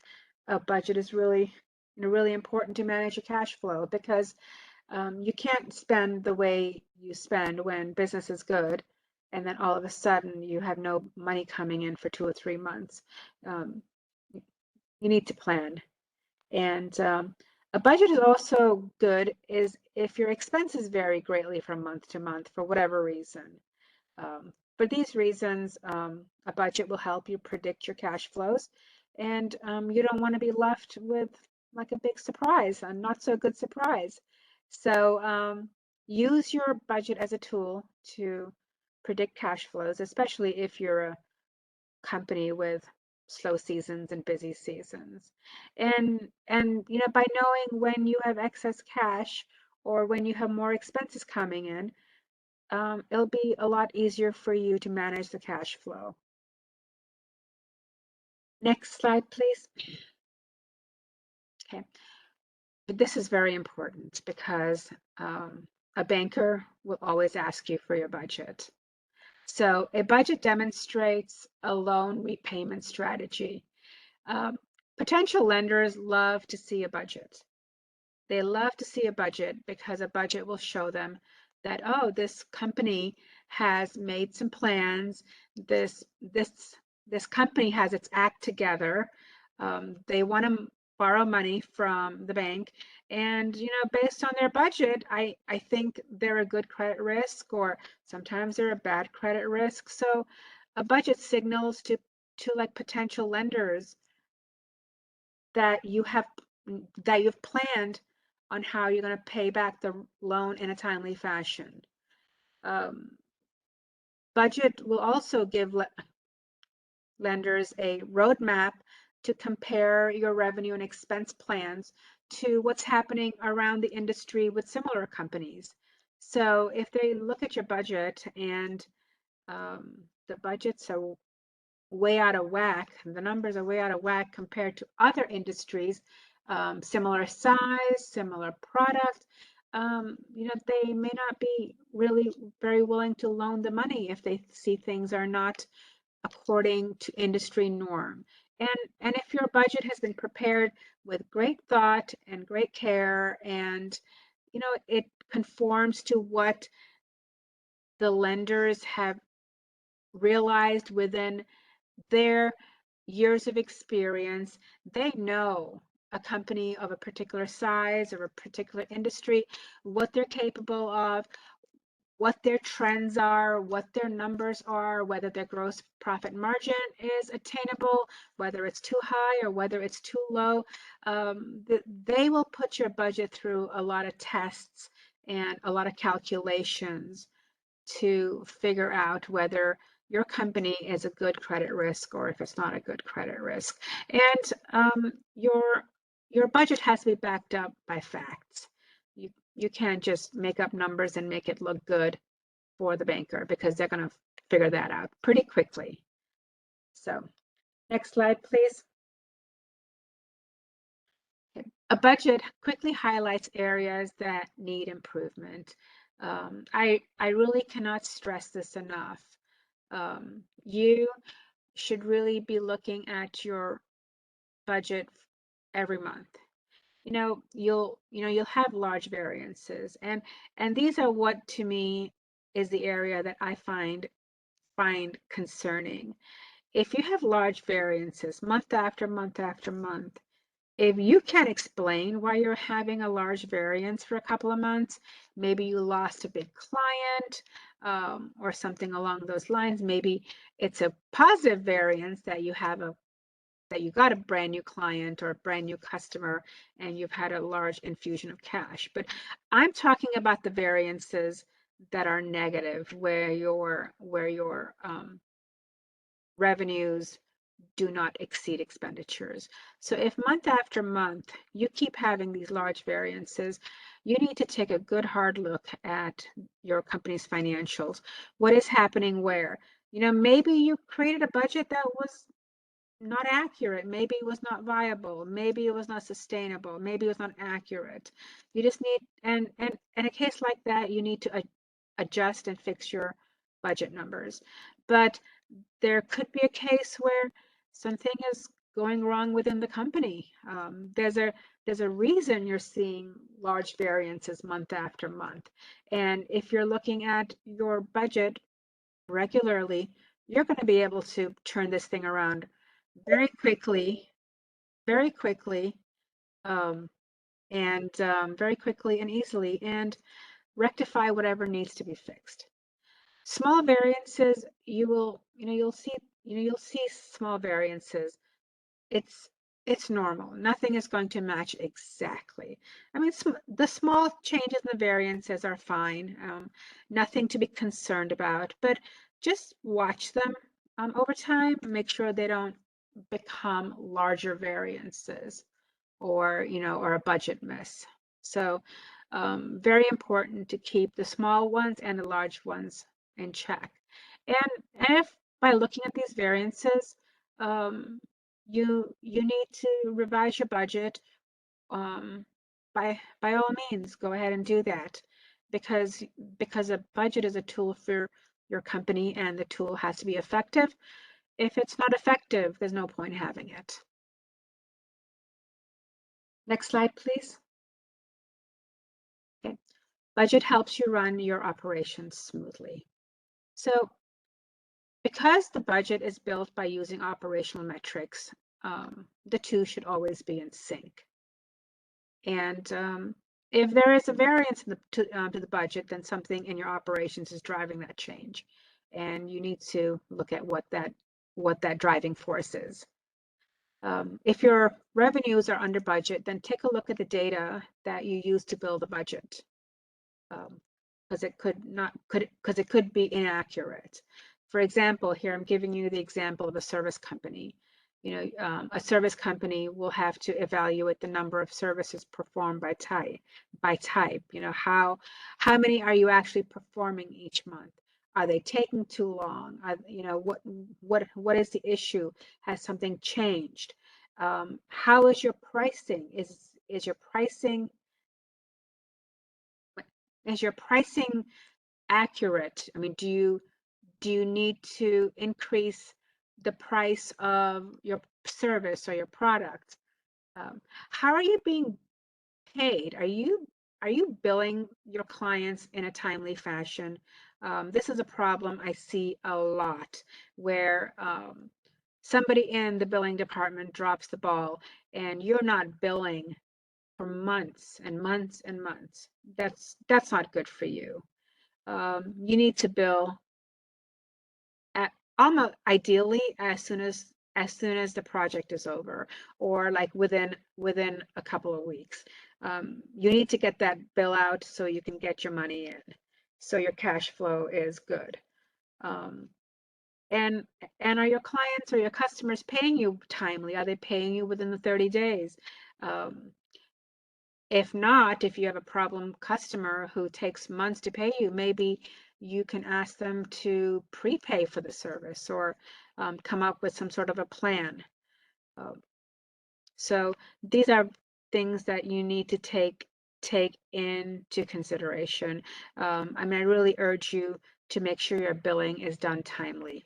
a budget is really really important to manage your cash flow because you can't spend the way you spend when business is good, and then all of a sudden you have no money coming in for 2 or 3 months. You need to plan. And a budget is also good is if your expenses vary greatly from month to month for whatever reason. For these reasons, a budget will help you predict your cash flows, and you don't want to be left with like a big surprise, a not so good surprise. So use your budget as a tool to predict cash flows, especially if you're a company with slow seasons and busy seasons. And by knowing when you have excess cash or when you have more expenses coming in, it'll be a lot easier for you to manage the cash flow. Next slide, please. Okay. But this is very important because a banker will always ask you for your budget. So a budget demonstrates a loan repayment strategy. Potential lenders love to see a budget. They love to see a budget because a budget will show them that, oh, this company has made some plans. This company has its act together. They want to borrow money from the bank, and based on their budget, I think they're a good credit risk, or sometimes they're a bad credit risk. So, a budget signals to like potential lenders that you've planned on how you're going to pay back the loan in a timely fashion. Um, Budget will also give lenders a roadmap to compare your revenue and expense plans to what's happening around the industry with similar companies. So if they look at your budget and the budgets are way out of whack, the numbers are way out of whack compared to other industries, similar size, similar product, they may not be really very willing to loan the money if they see things are not according to industry norm. And if your budget has been prepared with great thought and great care, and it conforms to what the lenders have realized within their years of experience, they know a company of a particular size or a particular industry, what they're capable of, what their trends are, what their numbers are, whether their gross profit margin is attainable, whether it's too high or whether it's too low. They will put your budget through a lot of tests and a lot of calculations to figure out whether your company is a good credit risk or if it's not a good credit risk. And your budget has to be backed up by facts. You can't just make up numbers and make it look good for the banker, because they're going to figure that out pretty quickly. So next slide, please. A budget quickly highlights areas that need improvement. I really cannot stress this enough. You should really be looking at your budget every month. You'll have large variances, and these are what to me is the area that I find concerning. If you have large variances month after month after month, if you can't explain why you're having a large variance for a couple of months, maybe you lost a big client, or something along those lines. Maybe it's a positive variance that you got a brand new client or a brand new customer and you've had a large infusion of cash. But I'm talking about the variances that are negative, where your revenues do not exceed expenditures. So if month after month you keep having these large variances, you need to take a good hard look at your company's financials. What is happening where? Maybe you created a budget that was not accurate. Maybe it was not viable. Maybe it was not sustainable. Maybe it was not accurate. You just need, and in a case like that, you need to adjust and fix your budget numbers. But there could be a case where something is going wrong within the company. There's a reason you're seeing large variances month after month. And if you're looking at your budget regularly, you're going to be able to turn this thing around very quickly, very quickly, and very quickly and easily, and rectify whatever needs to be fixed. Small variances, you'll see small variances. It's normal. Nothing is going to match exactly. I mean, the small changes in the variances are fine. Nothing to be concerned about, but just watch them over time. Make sure they don't become larger variances, or or a budget miss. So very important to keep the small ones and the large ones in check. And if by looking at these variances, you need to revise your budget, by all means, go ahead and do that, because a budget is a tool for your company, and the tool has to be effective. If it's not effective, there's no point having it. Next slide, please. Okay. Budget helps you run your operations smoothly. So because the budget is built by using operational metrics, the two should always be in sync. And if there is a variance in to the budget, then something in your operations is driving that change. And you need to look at what that driving force is. If your revenues are under budget, then take a look at the data that you use to build a budget, because it could be inaccurate. For example, here I'm giving you the example of a service company. A service company will have to evaluate the number of services performed by type. How many are you actually performing each month? Are they taking too long? What is the issue? Has something changed? How is your pricing? Is your pricing accurate? I mean, do you need to increase the price of your service or your product? How are you being paid? Are you billing your clients in a timely fashion? This is a problem I see a lot, where somebody in the billing department drops the ball and you're not billing for months and months and months. That's not good for you. You need to bill at almost ideally as soon as the project is over, or like within a couple of weeks. You need to get that bill out so you can get your money in, so your cash flow is good. And are your clients or your customers paying you timely? Are they paying you within the 30 days? If not, if you have a problem customer who takes months to pay you, maybe you can ask them to prepay for the service, or come up with some sort of a plan. So these are things that you need to take into consideration. I mean, I really urge you to make sure your billing is done timely.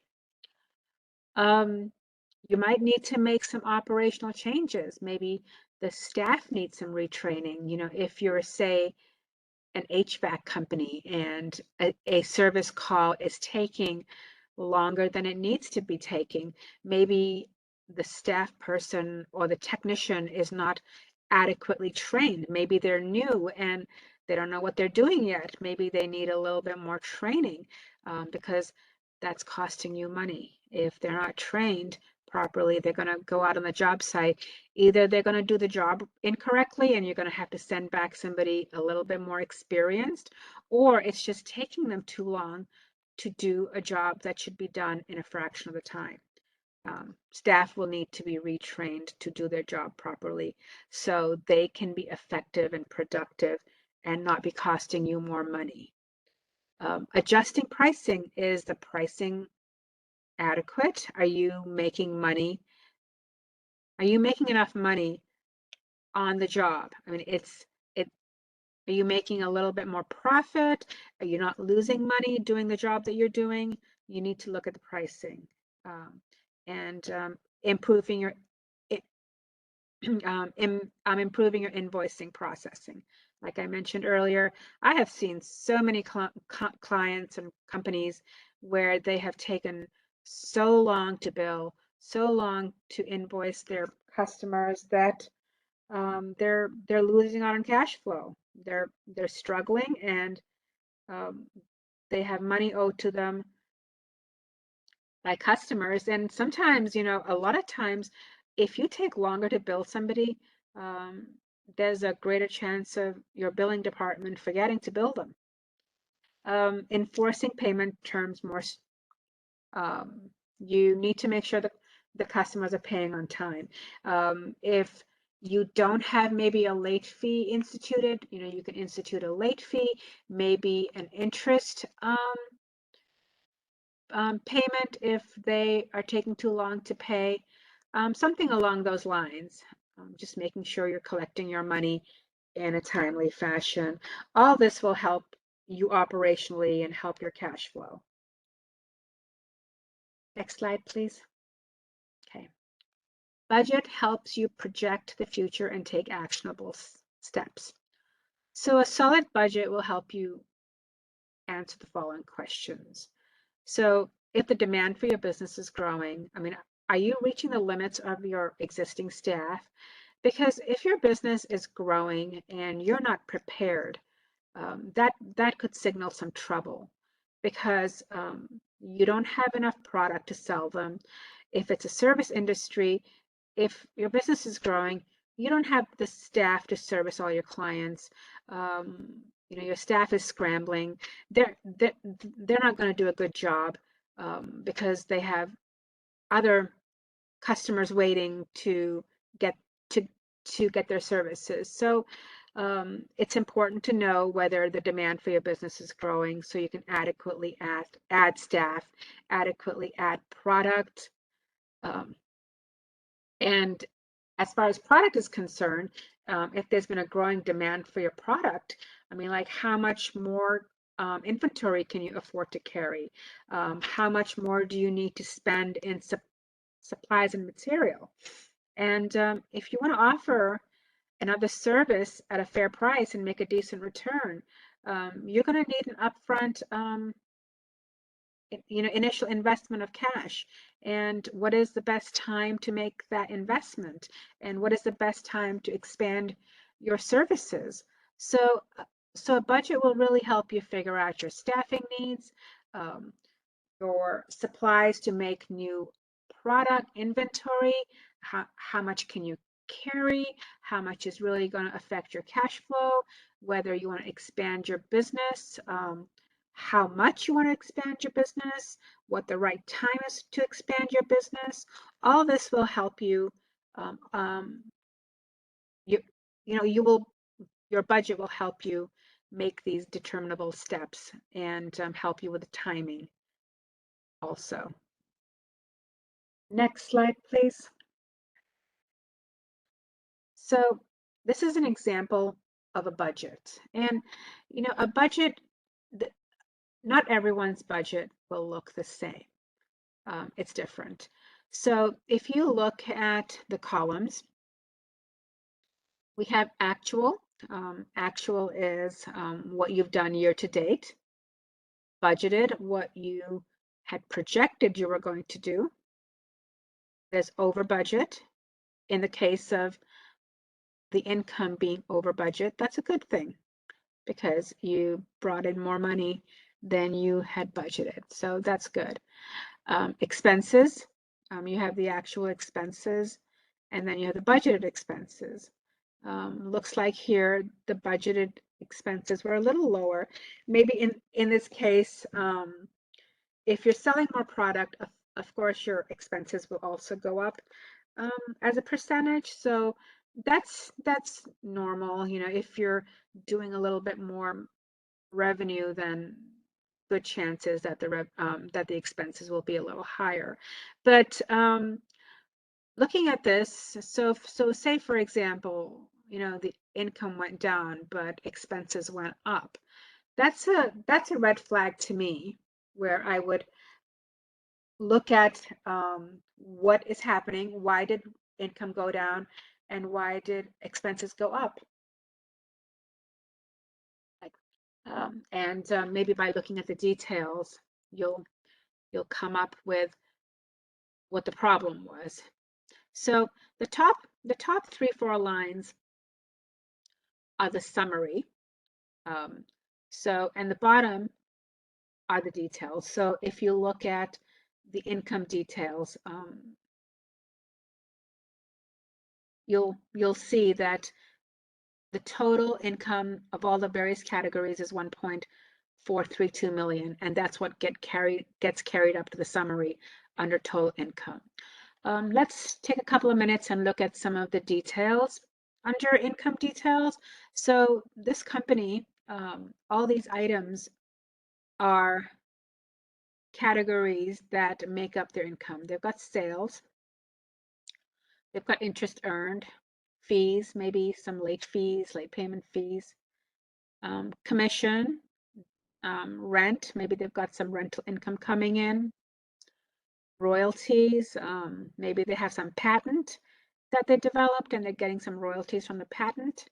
You might need to make some operational changes. Maybe the staff needs some retraining. If you're, say, an HVAC company and a service call is taking longer than it needs to be taking, maybe the staff person or the technician is not adequately trained. Maybe they're new and they don't know what they're doing yet. Maybe they need a little bit more training, because that's costing you money. If they're not trained properly, they're going to go out on the job site. Either they're going to do the job incorrectly and you're going to have to send back somebody a little bit more experienced, or it's just taking them too long to do a job that should be done in a fraction of the time. Staff will need to be retrained to do their job properly so they can be effective and productive and not be costing you more money. Adjusting pricing, is the pricing adequate? Are you making money? Are you making enough money on the job? I mean, are you making a little bit more profit? Are you not losing money doing the job that you're doing? You need to look at the pricing, and improving your improving your invoicing processing. Like I mentioned earlier, I have seen so many clients and companies where they have taken so long to bill, so long to invoice their customers, that they're losing out on cash flow. They're struggling, and they have money owed to them by customers. And sometimes, a lot of times, if you take longer to bill somebody, there's a greater chance of your billing department forgetting to bill them. Enforcing payment terms more. You need to make sure that the customers are paying on time. If you don't have maybe a late fee instituted, you can institute a late fee, maybe an interest payment if they are taking too long to pay, something along those lines. Just making sure you're collecting your money in a timely fashion. All this will help you operationally and help your cash flow. Next slide, please. Okay. Budget helps you project the future and take actionable steps. So a solid budget will help you answer the following questions. So if the demand for your business is growing, I mean, are you reaching the limits of your existing staff? Because if your business is growing and you're not prepared, that could signal some trouble because you don't have enough product to sell them. If it's a service industry, if your business is growing, you don't have the staff to service all your clients. Your staff is scrambling. They're not going to do a good job because they have other customers waiting to get to get their services. So it's important to know whether the demand for your business is growing so you can adequately add staff, adequately add product. And as far as product is concerned, if there's been a growing demand for your product, I mean, like how much more inventory can you afford to carry? How much more do you need to spend in supplies and material? And if you want to offer another service at a fair price and make a decent return, you're going to need an upfront initial investment of cash. And what is the best time to make that investment? And what is the best time to expand your services? So a budget will really help you figure out your staffing needs, um, your supplies to make new product inventory, how much can you carry, how much is really going to affect your cash flow, whether you want to expand your business, how much you want to expand your business, what the right time is to expand your business. All this will help you. Um, um, you you know you will your budget will help you make these determinable steps and help you with the timing also. Next slide, please. So this is an example of a budget. And, a budget, not everyone's budget will look the same. It's different. So if you look at the columns, we have actual. Actual is what you've done year to date. Budgeted, what you had projected you were going to do. There's over budget. In the case of the income being over budget, that's a good thing because you brought in more money than you had budgeted. So that's good. Expenses, you have the actual expenses and then you have the budgeted expenses. Looks like here the budgeted expenses were a little lower. Maybe in this case, if you're selling more product, of course, your expenses will also go up as a percentage. So that's normal. If you're doing a little bit more revenue, then good chances that that the expenses will be a little higher. But looking at this, so say for example, the income went down, but expenses went up. That's a red flag to me, where I would look at what is happening. Why did income go down, and why did expenses go up? And maybe by looking at the details, you'll come up with what the problem was. So the top 3-4 lines are the summary. And the bottom are the details. So if you look at the income details, you'll see that the total income of all the various categories is 1.432 million, and that's what gets carried up to the summary under total income. Let's take a couple of minutes and look at some of the details under income details. So this company, all these items are categories that make up their income. They've got sales, they've got interest earned, fees, maybe some late payment fees, commission, rent, maybe they've got some rental income coming in, royalties, maybe they have some patent, that they developed, and they're getting some royalties from the patent.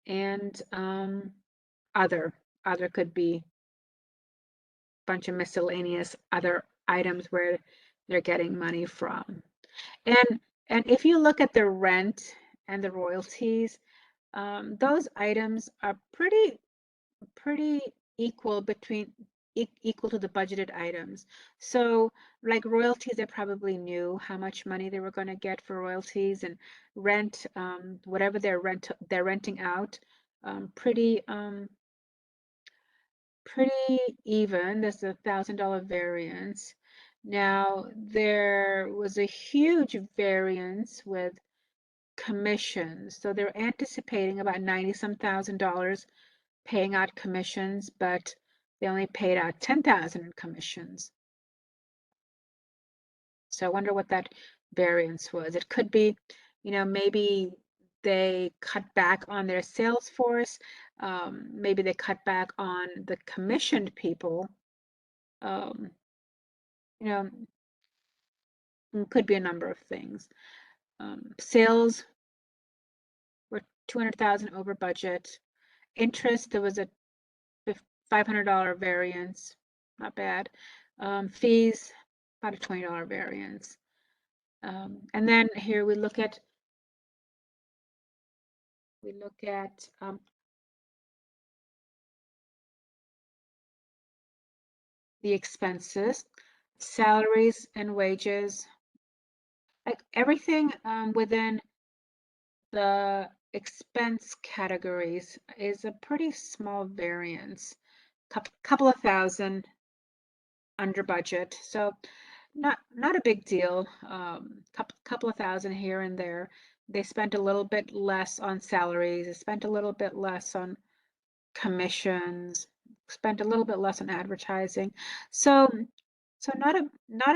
And other could be a bunch of miscellaneous other items where they're getting money from. And if you look at the rent and the royalties, those items are pretty equal equal to the budgeted items. So like royalties, they probably knew how much money they were going to get for royalties, and rent, whatever they're renting out, pretty even. There's $1,000 variance. Now there was a huge variance with commissions. So they're anticipating about 90 some thousand dollars paying out commissions, but they only paid out 10,000 in commissions. So I wonder what that variance was. It could be, maybe they cut back on their sales force. Maybe they cut back on the commissioned people. Um, you know, could be a number of things. Sales were 200,000 over budget. Interest, there was a $500 variance, not bad. Fees, about a $20 variance. And then here we look at the expenses, salaries and wages, like everything within the expense categories is a pretty small variance, couple of thousand under budget. So not a big deal. Couple of thousand here and there. They spent a little bit less on salaries. They spent a little bit less on commissions. Spent a little bit less on advertising. So not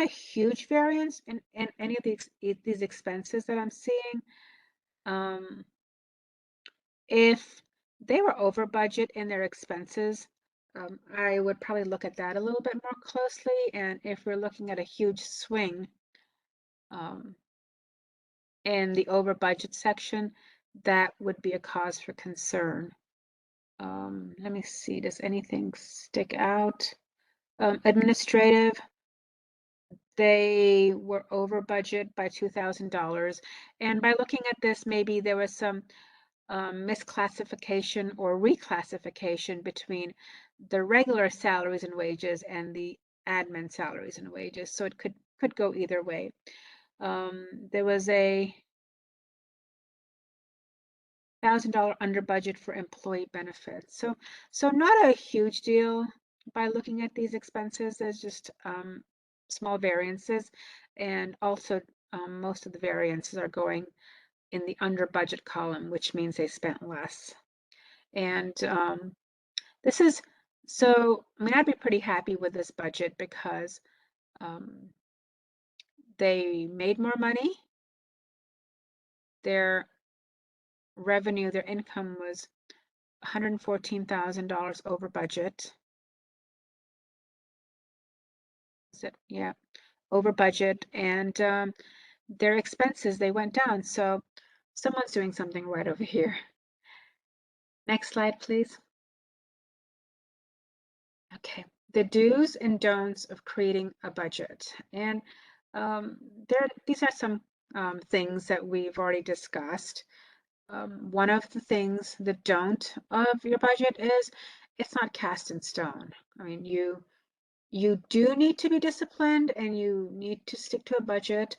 a huge variance in any of these expenses that I'm seeing. If they were over budget in their expenses, I would probably look at that a little bit more closely. And if we're looking at a huge swing in the over budget section, that would be a cause for concern. Let me see, does anything stick out? Administrative, they were over budget by $2,000. And by looking at this, maybe there was some misclassification or reclassification between the regular salaries and wages and the admin salaries and wages. So it could go either way. There was a $1,000 under budget for employee benefits. So not a huge deal by looking at these expenses. There's just small variances, and also most of the variances are going in the under budget column, which means they spent less. And this is, so, I mean, I'd be pretty happy with this budget because they made more money. Their revenue, their income was $114,000 over budget. Is it? Yeah, over budget. And their expenses, they went down. So someone's doing something right over here. Next slide, please. Okay, the do's and don'ts of creating a budget. And these are some things that we've already discussed. One of the things, the don't of your budget is it's not cast in stone. I mean, you do need to be disciplined and you need to stick to a budget,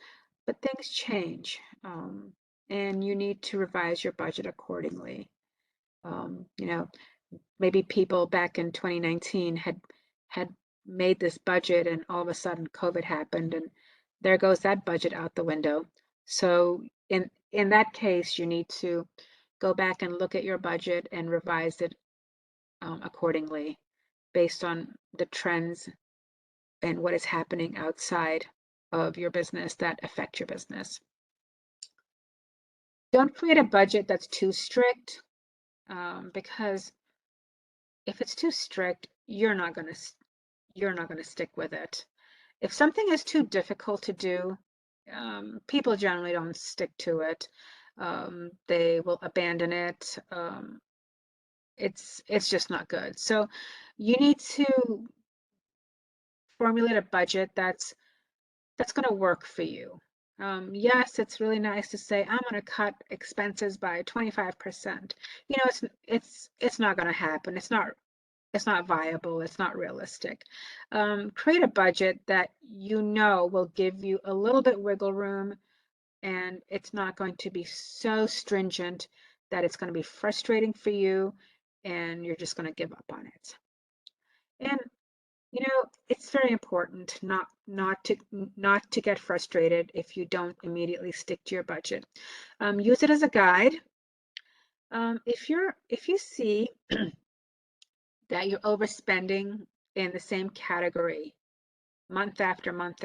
but things change, and you need to revise your budget accordingly. You know, maybe people back in 2019 had made this budget, and all of a sudden COVID happened, and there goes that budget out the window. So in that case, you need to go back and look at your budget and revise it accordingly based on the trends and what is happening outside of your business that affect your business. Don't create a budget that's too strict, because if it's too strict, you're not going to stick with it. If something is too difficult to do, people generally don't stick to it. They will abandon it. It's just not good. So you need to formulate a budget that's going to work for you. Yes, it's really nice to say I'm going to cut expenses by 25%. You know, it's not going to happen. It's not viable. It's not realistic. Create a budget that you know will give you a little bit wiggle room, and it's not going to be so stringent that it's going to be frustrating for you and you're just going to give up on it. And you know, it's very important not to get frustrated if you don't immediately stick to your budget. Use it as a guide. If you see that you're overspending in the same category month after month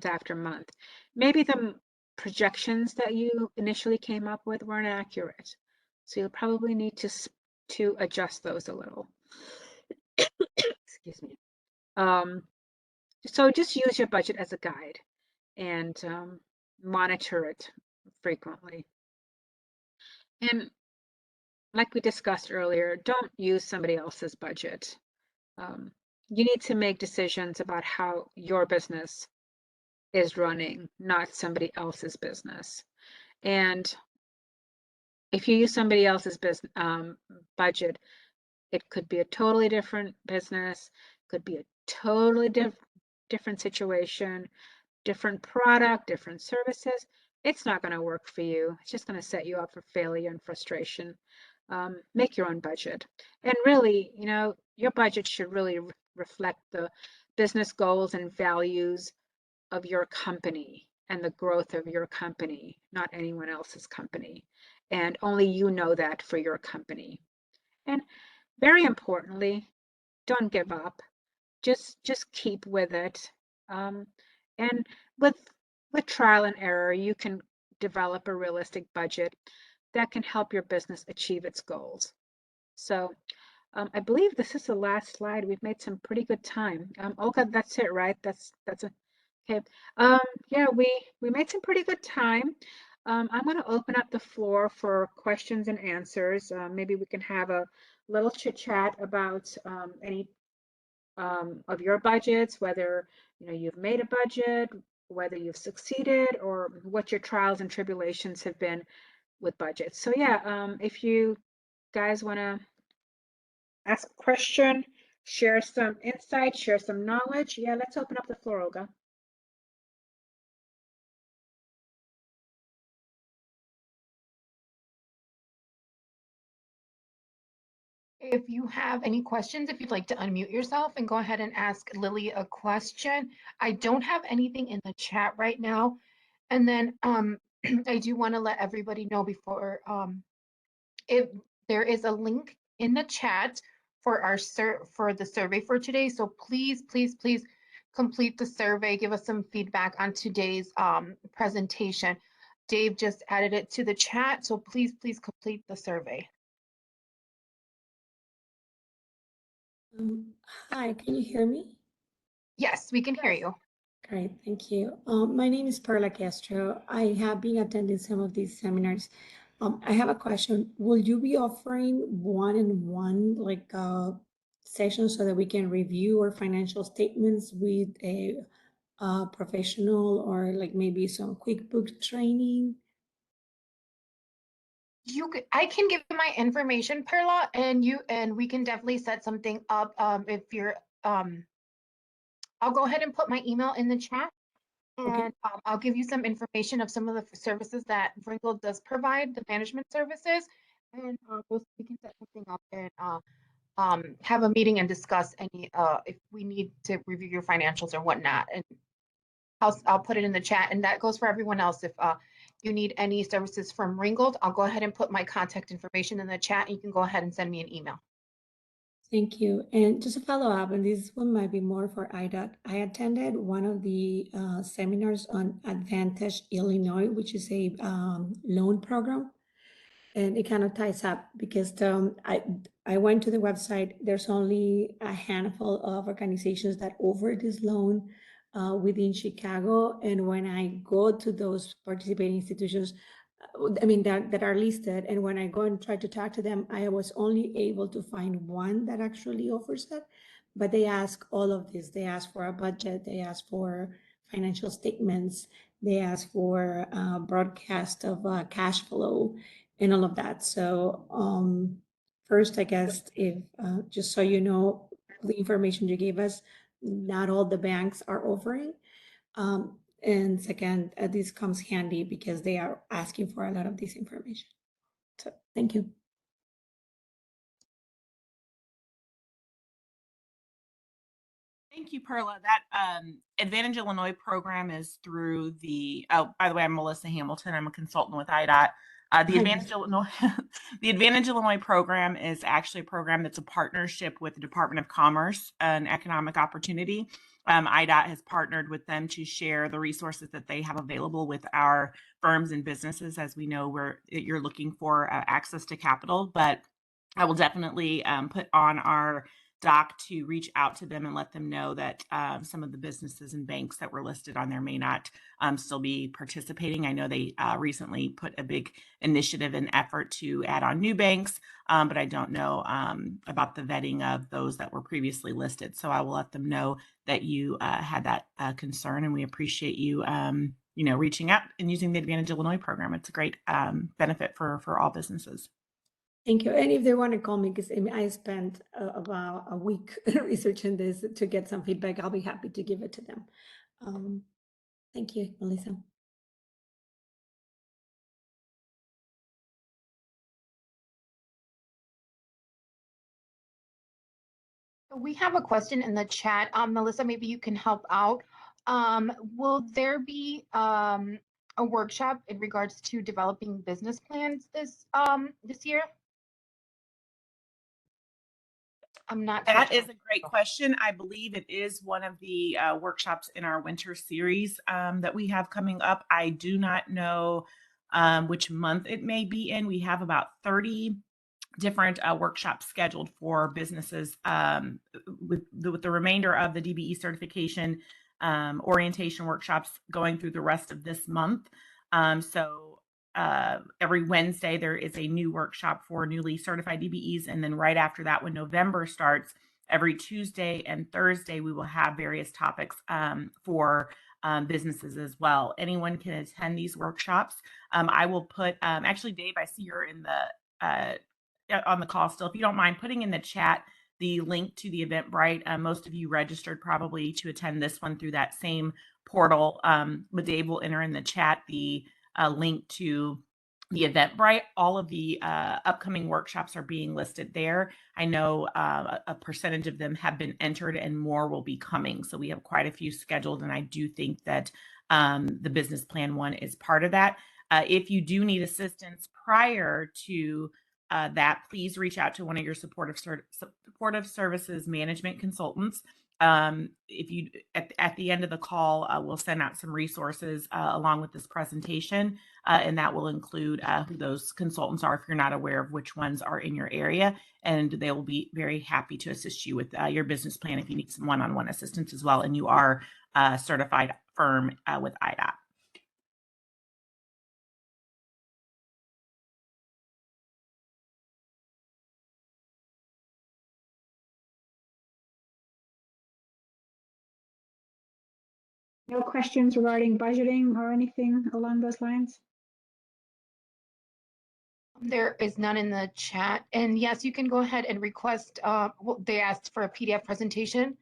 after month, maybe the projections that you initially came up with weren't accurate. So you'll probably need to adjust those a little. Excuse me. So just use your budget as a guide and monitor it frequently. And like we discussed earlier, don't use somebody else's budget. Um, you need to make decisions about how your business is running, not somebody else's business. And if you use somebody else's business budget, it could be a totally different business, could be a totally different situation, different product, different services. It's not going to work for you. It's just going to set you up for failure and frustration. Make your own budget. And really, you know, your budget should really reflect the business goals and values of your company and the growth of your company, not anyone else's company. And only you know that for your company. And very importantly, don't give up. Just keep with it. And with trial and error, you can develop a realistic budget that can help your business achieve its goals. So I believe this is the last slide. We've made some pretty good time. Olga, that's it, right? That's a okay. Yeah, we made some pretty good time. I'm going to open up the floor for questions and answers. Maybe we can have a little chit chat about any of your budgets, whether you know you've made a budget, whether you've succeeded, or what your trials and tribulations have been with budgets. So yeah, if you guys want to ask a question, share some insight, share some knowledge, yeah, let's open up the floor, Olga. If you have any questions, if you'd like to unmute yourself and go ahead and ask Lily a question. I don't have anything in the chat right now. And then I do want to let everybody know before if there is a link in the chat for our for the survey for today. So please, please, please complete the survey. Give us some feedback on today's presentation. Dave just added it to the chat, so please, please complete the survey. Um, Hi, can you hear me? Yes, we can hear you. Great, thank you. My name is Perla Castro. I have been attending some of these seminars. I have a question. Will you be offering one-on-one sessions so that we can review our financial statements with a professional, or like maybe some QuickBooks training? I can give you my information, Perla, and we can definitely set something up. If you're I'll go ahead and put my email in the chat, Okay, and I'll give you some information of some of the services that Ringgold does provide, the management services, and we can set something up and have a meeting and discuss any if we need to review your financials or whatnot. And I'll put it in the chat, and that goes for everyone else. If you need any services from Ringgold, I'll go ahead and put my contact information in the chat, and you can go ahead and send me an email. thank you. And just a follow up, and this one might be more for IDOT. I attended one of the seminars on Advantage Illinois, which is a loan program, and it kind of ties up because I went to the website. There's only a handful of organizations that offer this loan. within Chicago. And when I go to those participating institutions, I mean, that are listed, and when I go and try to talk to them, I was only able to find one that actually offers it. But they ask all of this. They ask for a budget. They ask for financial statements. They ask for broadcast of cash flow and all of that. So first, I guess, if just so you know, the information you gave us, not all the banks are offering. And second, this comes handy because they are asking for a lot of this information. So thank you. Thank you, Perla. That Advantage Illinois program is through the, oh, by the way, I'm Melissa Hamilton. I'm a consultant with IDOT. The Hi. Advantage Illinois, the Advantage Illinois program is actually a program that's a partnership with the Department of Commerce and Economic Opportunity. IDOT has partnered with them to share the resources that they have available with our firms and businesses. As we know, you're looking for access to capital, but I will definitely put on our doc to reach out to them and let them know that some of the businesses and banks that were listed on there may not still be participating. I know they recently put a big initiative and effort to add on new banks, but I don't know about the vetting of those that were previously listed. So I will let them know that you had that concern, and we appreciate you, reaching out and using the Advantage Illinois program. It's a great benefit for all businesses. Thank you. And if they want to call me, because I spent about a week researching this to get some feedback, I'll be happy to give it to them. Thank you, Melissa. We have a question in the chat. Melissa, maybe you can help out. Will there be a workshop in regards to developing business plans this year? I'm not sure. That is a great question. I believe it is one of the workshops in our winter series that we have coming up. I do not know which month it may be in. We have about 30 different workshops scheduled for businesses with the remainder of the DBE certification orientation workshops going through the rest of this month. So every Wednesday, there is a new workshop for newly certified DBEs. And then right after that, when November starts, every Tuesday and Thursday, we will have various topics for businesses as well. Anyone can attend these workshops. I will put, actually, Dave, I see you're in the on the call still. If you don't mind putting in the chat the link to the Eventbrite. Most of you registered probably to attend this one through that same portal. But Dave will enter in the chat the link to the Eventbrite. All of the upcoming workshops are being listed there. I know a percentage of them have been entered and more will be coming. So we have quite a few scheduled, and I do think that the business plan one is part of that. If you do need assistance prior to that, please reach out to one of your supportive services management consultants. If you at the end of the call, we'll send out some resources along with this presentation, and that will include who those consultants are if you're not aware of which ones are in your area, and they will be very happy to assist you with your business plan if you need some one-on-one assistance as well, and you are a certified firm with IDOT. No questions regarding budgeting or anything along those lines? There is none in the chat. And yes, you can go ahead and request, they asked for a PDF presentation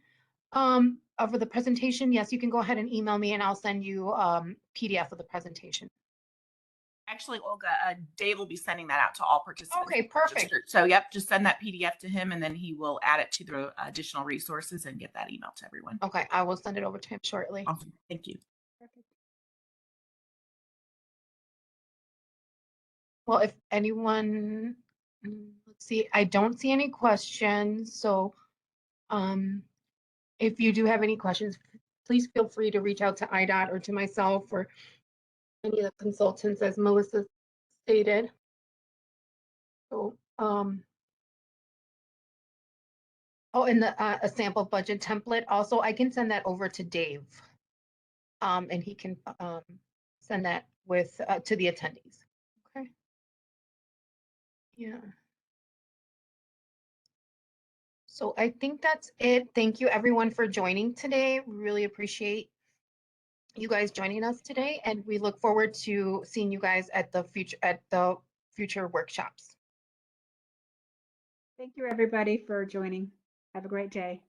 of the presentation. Yes, you can go ahead and email me and I'll send you PDF of the presentation. Actually, Olga, Dave will be sending that out to all participants. Okay, perfect. So, yep, just send that PDF to him, and then he will add it to the additional resources and get that email to everyone. Okay, I will send it over to him shortly. Awesome. Thank you. Perfect. Well, if anyone, let's see, I don't see any questions. So if you do have any questions, please feel free to reach out to IDOT or to myself or any of the consultants, as Melissa stated. So, oh, and a sample budget template. Also, I can send that over to Dave. and he can send that with to the attendees. Okay. Yeah. So I think that's it. Thank you everyone for joining today. We really appreciate you guys joining us today, and we look forward to seeing you guys at the future workshops. Thank you, everybody, for joining. Have a great day.